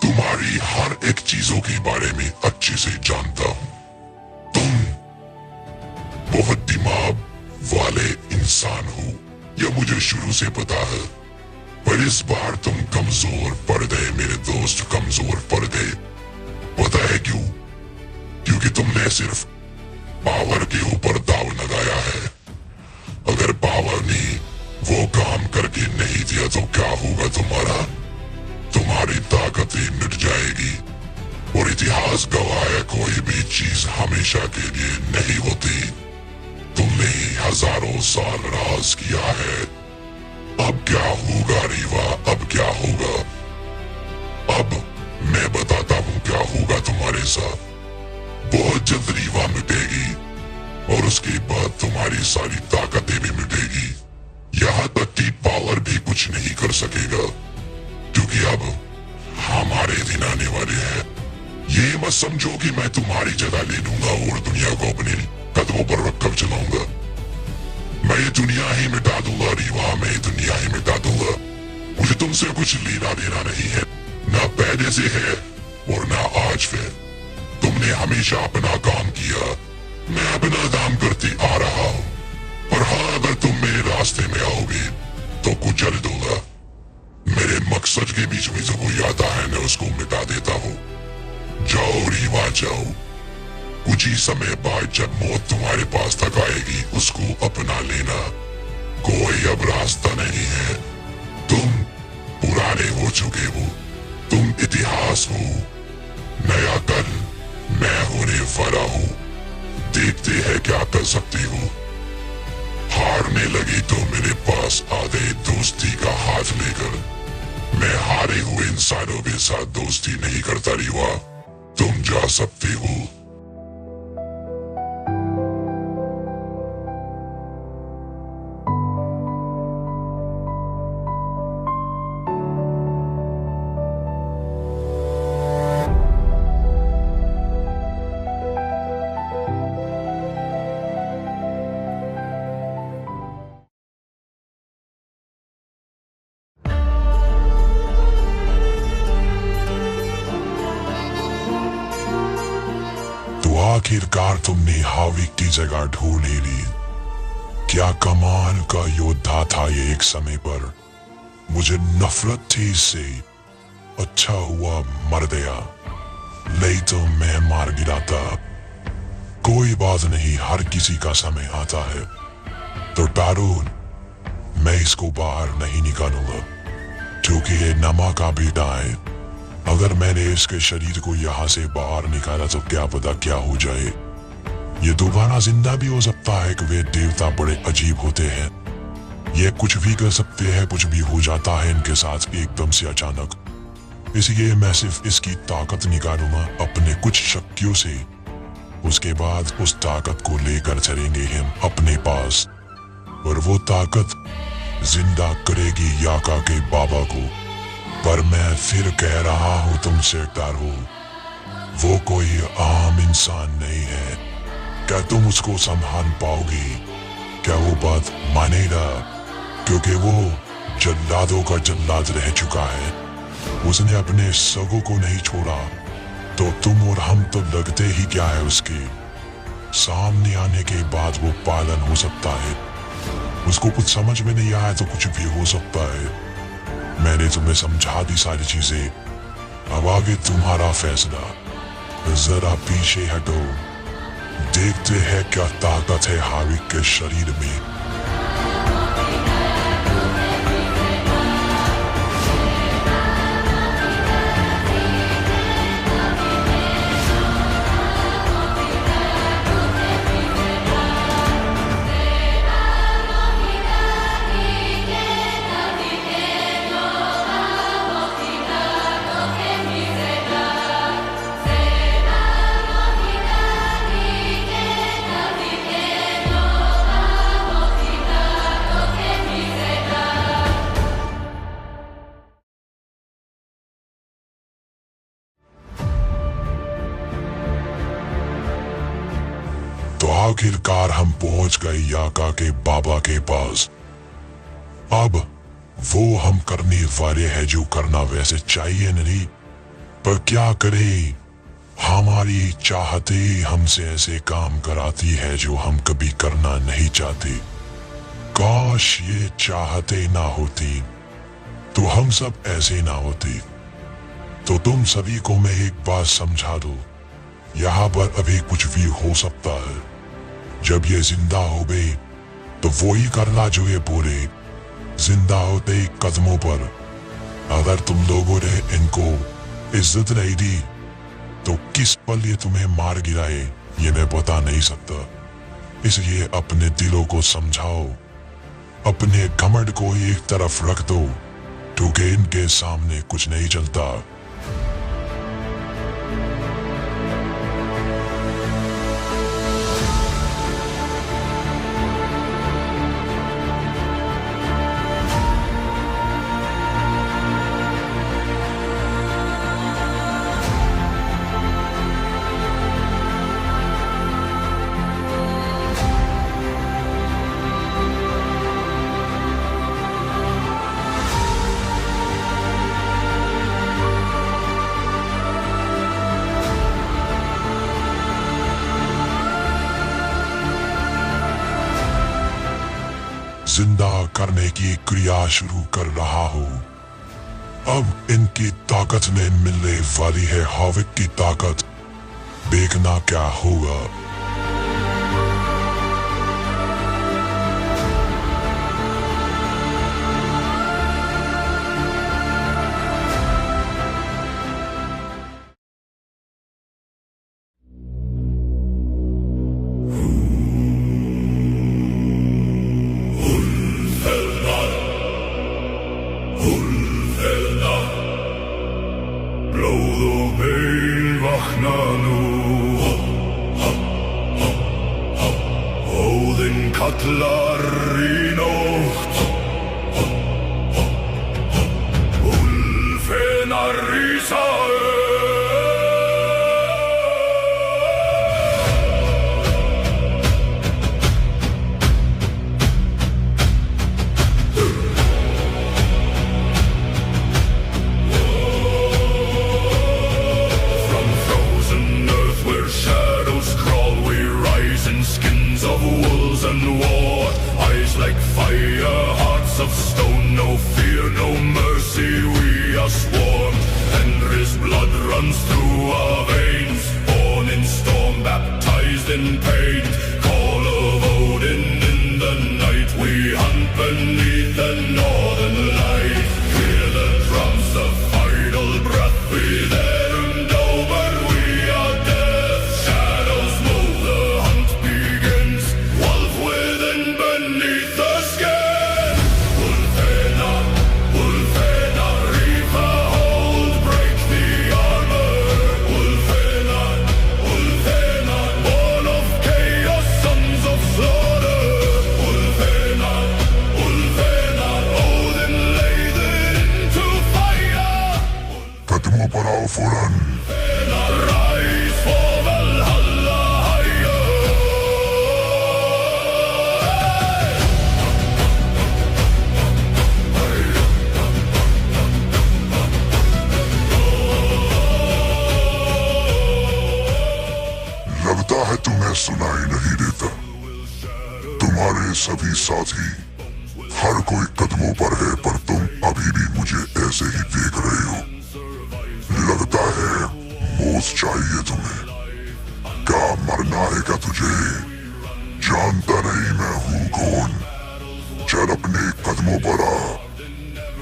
Speaker 1: तुम्हारी हर एक चीजों के बारे में अच्छे से जानता हूँ। तुम बहुत दिमाग वाले इंसान हो, यह मुझे शुरू से पता है। पर इस बार तुम कमजोर पड़ गए मेरे दोस्त, कमजोर पड़ गए। पता है क्यों? क्योंकि तुमने सिर्फ पावर के ऊपर दाव लगाया है। अगर पावर ने वो काम करके नहीं दिया तो क्या होगा तुम्हारा? तुम्हारी ताकतें मिट जाएगी। और इतिहास गवाह है, कोई भी चीज हमेशा के लिए नहीं होती। तुमने हजारों साल राज किया है। अब क्या होगा रीवा? अब क्या होगा? अब मैं बताता हूँ क्या होगा तुम्हारे साथ। बहुत जल्द रीवा मिटेगी और उसके बाद तुम्हारी सारी ताकतें भी मिटेगी। यहाँ तक कि पावर भी कुछ नहीं कर सकेगा, क्योंकि अब हमारे दिन आने वाले हैं। ये मत समझो कि मैं तुम्हारी जगह ले लूंगा और दुनिया को अपने कदमों पर रखकर चलाऊंगा। मैं ये दुनिया ही मिटा दूंगा रीवा, मैं ये दुनिया ही मिटा दूंगा। मुझे तुमसे कुछ लेना देना नहीं है, ना पहले से है और ना आज फिर। तुमने हमेशा अपना काम किया, मैं अपना काम करते आ रहा हूँ। पर हाँ, अगर तुम मेरे रास्ते में आओगे तो कुचल दूंगा। मेरे मकसद के बीच में जो कोई आता है मैं उसको मिटा देता हूँ। जाओ रीवा जाओ। कुछ ही समय बाद जब मौत तुम्हारे पास तक आएगी, उसको अपना लेना। कोई अब रास्ता नहीं है। तुम पुराने हो चुके हो, तुम इतिहास हो। नया कल मैं होने वाला हूँ। देखते हैं क्या कर सकती हो। हारने लगी तो मेरे पास आ गए दोस्ती का हाथ लेकर। मैं हारे हुए इंसानों के साथ दोस्ती नहीं करता रीवा। तुम जा सकते हो। आखिरकार तुमने हाविक की जगह ढूंढ ही ली। क्या कमाल का योद्धा था ये एक समय पर। मुझे नफरत थी इससे। अच्छा हुआ मर गया, नहीं तो मैं मार गिराता। कोई बात नहीं, हर किसी का समय आता है। तो टारून, मैं इसको बाहर नहीं निकालूंगा, क्योंकि ये नमा का बेटा है। अगर मैंने इसके शरीर को यहाँ से बाहर निकाला तो क्या पता क्या हो जाए। ये दोबारा जिंदा भी हो सकता है कि वे देवता बड़े अजीब होते हैं। ये कुछ भी कर सकते हैं, कुछ भी हो जाता है इनके साथ एकदम से अचानक। इसलिए मैं सिर्फ इसकी ताकत निकालूंगा अपने कुछ शक्तियों से। उसके बाद उस ताकत को लेकर चलेंगे हम अपने पास, और वो ताकत जिंदा करेगी याका के बाबा को। पर मैं फिर कह रहा हूँ तुमसे टारू, वो कोई आम इंसान नहीं है। क्या तुम उसको संभाल पाओगी? क्या वो बात मानेगा? क्योंकि वो जल्लादों का जल्लाद रह चुका है। उसने अपने सगों को नहीं छोड़ा। तो तुम और हम तो लगते ही क्या है उसके। सामने आने के बाद वो पालन हो सकता है। उसको कुछ समझ में नहीं आया तो कुछ भी हो सकता है। मैंने तुम्हें समझा दी सारी चीजें, अब आगे तुम्हारा फैसला। जरा पीछे हटो, देखते हैं क्या ताकत है हाविक के शरीर में। आखिरकार हम पहुंच गए याका के बाबा के पास। अब वो हम करने वाले हैं जो करना वैसे चाहिए नहीं, पर क्या करें, हमारी चाहते हमसे ऐसे काम कराती है जो हम कभी करना नहीं चाहते। काश ये चाहते ना होती तो हम सब ऐसे ना होते। तो तुम सभी को मैं एक बात समझा दूं, यहाँ पर अभी कुछ भी हो सकता है। जब ये जिंदा हो गए तो वो ही करना जो ये बोले। जिंदा होते ही कदमों पर अगर तुम लोगों ने इनको इज्जत नहीं दी तो किस पल ये तुम्हें मार गिराए ये मैं बता नहीं सकता। इसलिए अपने दिलों को समझाओ, अपने घमंड को एक तरफ रख दो, क्योंकि इनके सामने कुछ नहीं चलता। जिंदा करने की क्रिया शुरू कर रहा हूँ। अब इनकी ताकत में मिलने वाली है हाविक की ताकत। देखना क्या होगा।
Speaker 7: Kallar í nótt, úlfenar rísa From frozen earth where shadows crawl, we rise in skins of wolves and war. Eyes like fire, hearts of stone, no fear, no mercy, we are sworn. Fenris blood runs through our veins, born in storm, baptized in pain. Call of Odin in the night, we hunt beneath the northern light. Hear the drums, the final breath, we there and over, we are death. Shadows move, the hunt begins, wolf within beneath the skin. Ulfena, Ulfena, reap the hold, break the armor. Ulfena, Ulfena, born of chaos, sons of slaughter. Ulfena, Ulfena, Odin laid it into fire.
Speaker 1: कदमों पर आओ फौरन।
Speaker 7: Ulfena, rise for Valhalla higher.
Speaker 1: लगता है तुम्हें सुनाई नहीं देता। तुम्हारे सभी साथी हर कोई कदमों पर है, पर तुम अभी भी मुझे ऐसे ही देख रहे हो। लगता है मौत चाहिए तुम्हें। क्या मरना है क्या तुझे? जानता नहीं मैं हूँ कौन। चल अपने कदमों पर आ।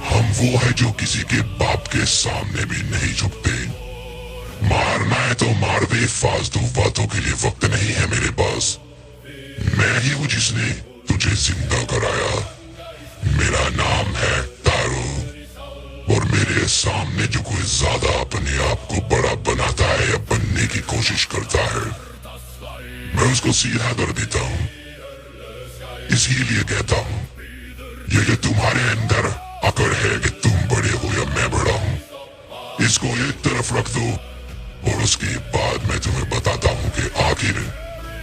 Speaker 1: हम वो है जो किसी के बाप के सामने भी नहीं झुकते। मारना है तो मार दे, फालतू बातों के लिए वक्त नहीं है मेरे पास। मैं ही हूँ जिसने तुझे जिंदा कराया। मेरा नाम है तारो, और मेरे सामने जो कोई ज्यादा अपने आप को बड़ा बनाता है या बनने की कोशिश करता है, मैं उसको सीधा कर देता हूँ। इसीलिए कहता हूँ ये तुम्हारे अंदर अकड़ है कि तुम बड़े हो या मैं बड़ा हूँ। इसको एक तरफ रख दो और उसके बाद मैं तुम्हें बताता हूँ कि आखिर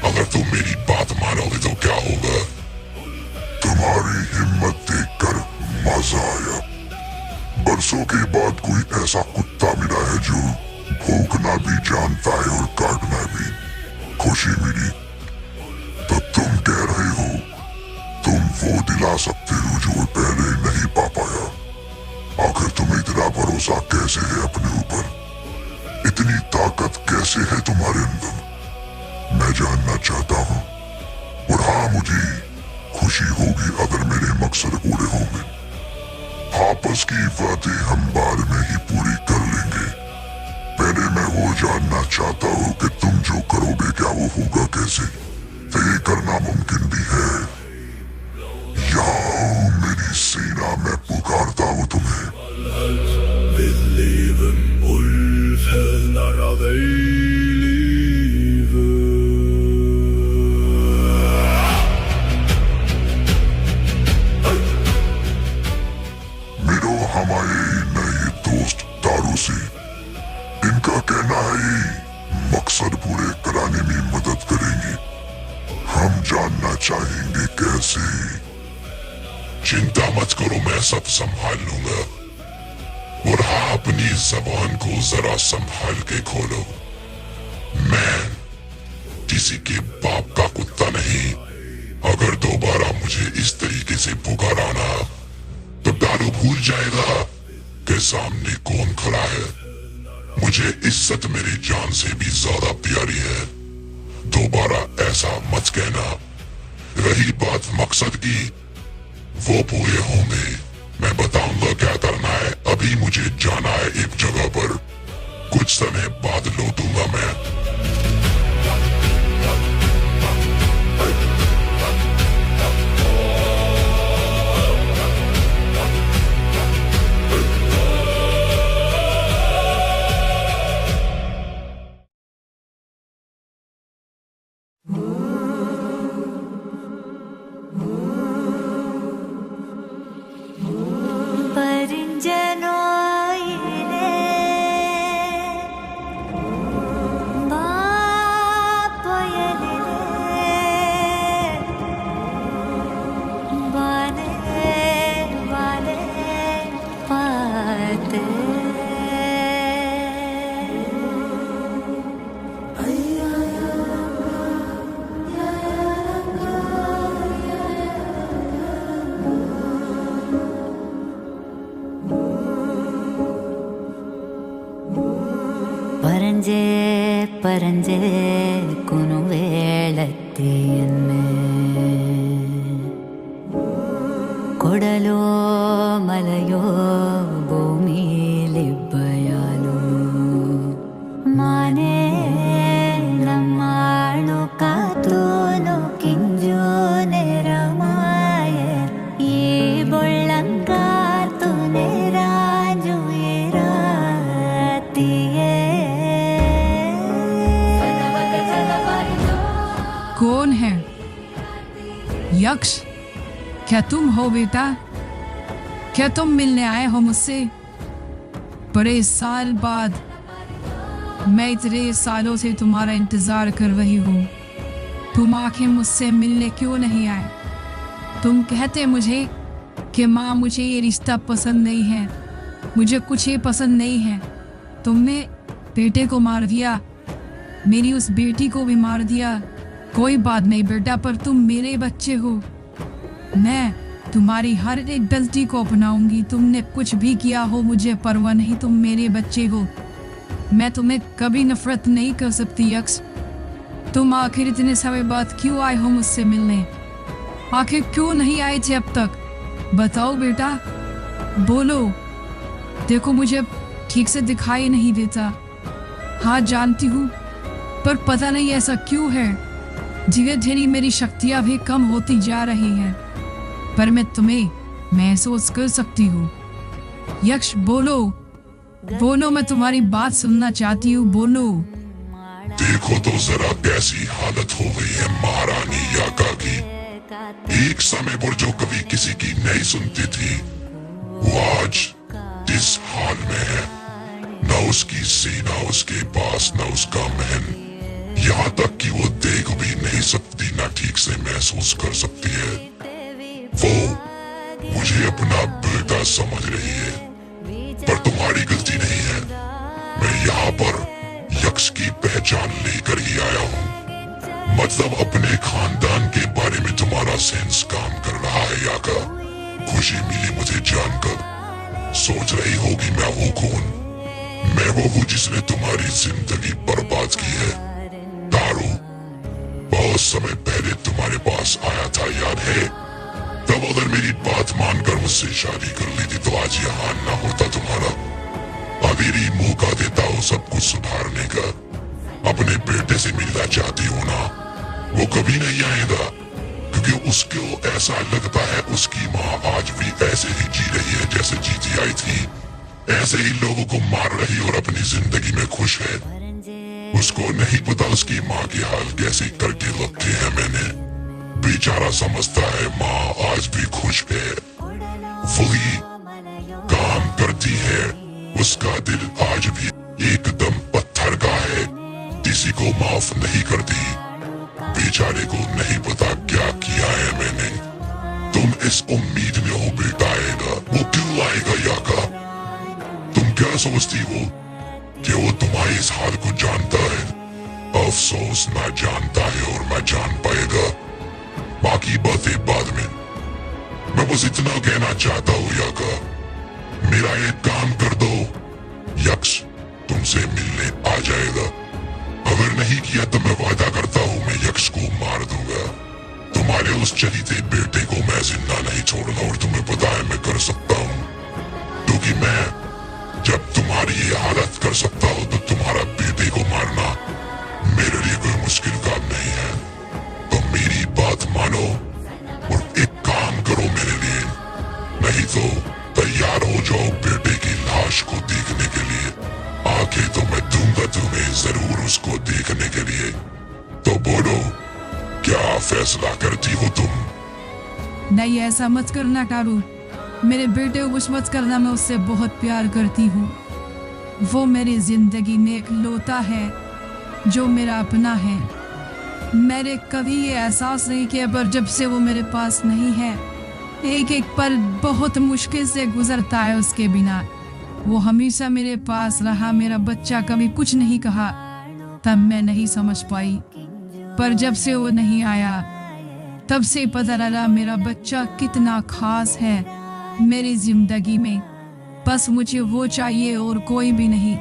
Speaker 1: अगर तुम मेरी बात मानोगे तो क्या होगा? तुम्हारी हिम्मत देखकर मजा आया। बरसों के बाद कोई ऐसा कुत्ता मिला है जो भौंकना भी जानता है और काटना भी। खुशी मिली। तो तुम कह रहे हो तुम वो दिला सकते हो जो पहले नहीं पा पाया। आखिर तुम्हें इतना भरोसा कैसे है अपने ऊपर? इतनी ताकत कैसे है तुम्हारे अंदर? मैं जानना चाहता हूँ। और हाँ, मुझे खुशी होगी अगर मेरे मकसद पूरे होंगे। आपस की बातें हम बाद में ही पूरी कर लेंगे। पहले मैं वो जानना चाहता हूँ कि तुम जो करोगे क्या वो होगा कैसे? तो ये करना मुमकिन भी है। यहाँ मेरी सेना में पुकारता हूँ तुम्हें।
Speaker 7: Við lifum úlfheðnar að eilífu.
Speaker 1: मिलो हमारे नए दोस्त दारू से। इनका कहना है मकसद पूरे कराने में मदद करेंगे। हम जानना चाहेंगे कैसे। चिंता मत करो, मैं सब संभाल लूंगा। और हाँ, अपनी जबान को जरा संभाल के खोलो। मैं किसी के बाप का कुत्ता नहीं। अगर दोबारा मुझे इस तरीके से पुकाराना तो दारू भूल जाएगा कि सामने कौन खड़ा है। मुझे इज्जत मेरी जान से भी ज्यादा प्यारी है। दोबारा ऐसा मत कहना। रही बात मकसद की, वो पूरे होंगे। मैं बताऊंगा क्या करना है। अभी मुझे जाना है एक जगह पर। कुछ समय बाद लौटूंगा मैं।
Speaker 8: പരഞ്ചേ കുനുവേളത്തിയെന്നെ കൊടലോ മലയോ ഭൂമിയിലിബ്ബയാലോ മാനേ നമ്മാളു കാത്തോനു കിഞ്ചു നേരമായ ഈ ബൊള്ളൻ കാത്തു നേരാഞ്ചു ഏരാത്തിയേ.
Speaker 9: कौन है? यक्ष? क्या तुम हो बेटा? क्या तुम मिलने आए हो मुझसे? बड़े साल बाद। मैं इतने सालों से तुम्हारा इंतजार कर रही हूँ। तुम आखिर मुझसे मिलने क्यों नहीं आए? तुम कहते मुझे कि माँ मुझे ये रिश्ता पसंद नहीं है, मुझे कुछ ये पसंद नहीं है। तुमने बेटे को मार दिया, मेरी उस बेटी को भी मार दिया। कोई बात नहीं बेटा, पर तुम मेरे बच्चे हो। मैं तुम्हारी हर एक गलती को अपनाऊंगी। तुमने कुछ भी किया हो मुझे परवाह नहीं, तुम मेरे बच्चे हो। मैं तुम्हें कभी नफरत नहीं कर सकती यक्ष। तुम आखिर इतने समय बाद क्यों आए हो मुझसे मिलने? आखिर क्यों नहीं आए थे अब तक? बताओ बेटा, बोलो। देखो मुझे ठीक से दिखाई नहीं देता। हाँ जानती हूँ, पर पता नहीं ऐसा क्यों है। धीरे धीरे मेरी शक्तियाँ भी कम होती जा रही हैं, पर मैं तुम्हें महसूस कर सकती हूँ। यक्ष बोलो, बोलो, मैं तुम्हारी बात सुनना चाहती हूँ, बोलो।
Speaker 1: देखो तो जरा कैसी हालत हो गई है महारानी याका की। एक समय पर जो कभी किसी की नहीं सुनती थी, वो आज इस हाल में है। न उसकी सेना उसके पास, न उसका महल। यहाँ तक कि वो देख भी नहीं सकती, ना ठीक से महसूस कर सकती है। वो मुझे अपना बेटा समझ रही है, पर तुम्हारी गलती नहीं है। मैं यहाँ पर यक्ष की पहचान लेकर ही आया हूँ। मतलब अपने खानदान के बारे में तुम्हारा सेंस काम कर रहा है याका। खुशी मिली मुझे जानकर। सोच रही होगी मैं वो कौन? मैं वो हूँ जिसने तुम्हारी जिंदगी बर्बाद की है। तारू, बहुत समय पहले तुम्हारे पास आया था, याद है? तब अगर मेरी बात मानकर मुझसे शादी कर ली थी तो आज यहाँ ना होता तुम्हारा। अभी मौका देता हूँ सब कुछ सुधारने का। अपने बेटे से मिलना चाहती हूँ ना, वो कभी नहीं आएगा, क्योंकि उसको ऐसा लगता है उसकी माँ आज भी ऐसे ही जी रही है जैसे जीती आई थी। ऐसे ही लोगों को मार रही और अपनी जिंदगी में खुश है। उसको नहीं पता उसकी माँ के हाल कैसे करके रखे हैं मैंने। बेचारा समझता है माँ आज भी खुश है, वही काम करती है। उसका दिल आज भी एकदम पत्थर का है, किसी को माफ नहीं करती। बेचारे को नहीं पता क्या किया है मैंने। तुम इस उम्मीद में हो बेटा आएगा, वो क्यों आएगा याका? तुम क्या सोचती हो कि वो तुम्हारे इस हाल को जानता है? अफसोस ना जानता है और मैं जान पाएगा। बाकी बातें बाद में। मैं बस इतना कहना चाहता हूँ याका, मेरा एक काम कर दो, यक्ष तुमसे मिलने आ जाएगा। अगर नहीं किया तो मैं वादा करता हूँ मैं यक्ष को मार दूंगा। तुम्हारे उस चलीते बेटे को मैं जिंदा नहीं छोड़ना, और तुम्हें पता है मैं कर सकता हूँ, क्योंकि मैं जब तुम्हारी ये हालत कर सकता हूँ तो तुम्हारा बेटे को मारना मेरे लिए कोई मुश्किल काम नहीं है। तो मेरी बात मानो और एक काम करो मेरे लिए, नहीं तो तैयार हो जाओ बेटे की लाश को देखने के लिए। आंखें तो मैं दूंगा तुम्हें जरूर उसको देखने के लिए। तो बोलो, क्या फैसला करती हो तुम?
Speaker 9: नहीं, ऐसा मत करना कारू। मेरे बेटे को कुछ मत करना, मैं उससे बहुत प्यार करती हूँ। वो मेरी जिंदगी में एक लौता है जो मेरा अपना है। मैंने कभी ये एहसास नहीं किया, पर जब से वो मेरे पास नहीं है, एक एक पल बहुत मुश्किल से गुजरता है उसके बिना। वो हमेशा मेरे पास रहा, मेरा बच्चा कभी कुछ नहीं कहा, तब मैं नहीं समझ पाई। पर जब से वो नहीं आया तब से पता लगा मेरा बच्चा कितना खास है मेरी जिंदगी में। बस मुझे वो चाहिए और कोई भी नहीं।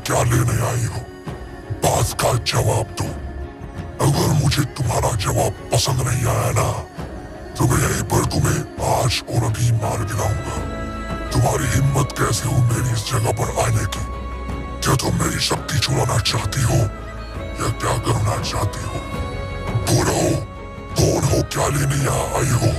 Speaker 1: क्या लेने आई हो? बात का जवाब दो। अगर मुझे तुम्हारा जवाब पसंद नहीं आया ना, तो मैं यहीं पर तुम्हें आज और अभी मार गिराऊंगा। तुम्हारी हिम्मत कैसे हो मेरी इस जगह पर आने की? क्या तुम मेरी शक्ति चुराना चाहती हो या क्या करना चाहती हो? बोलो, कौन हो, क्या लेने यहाँ आई हो?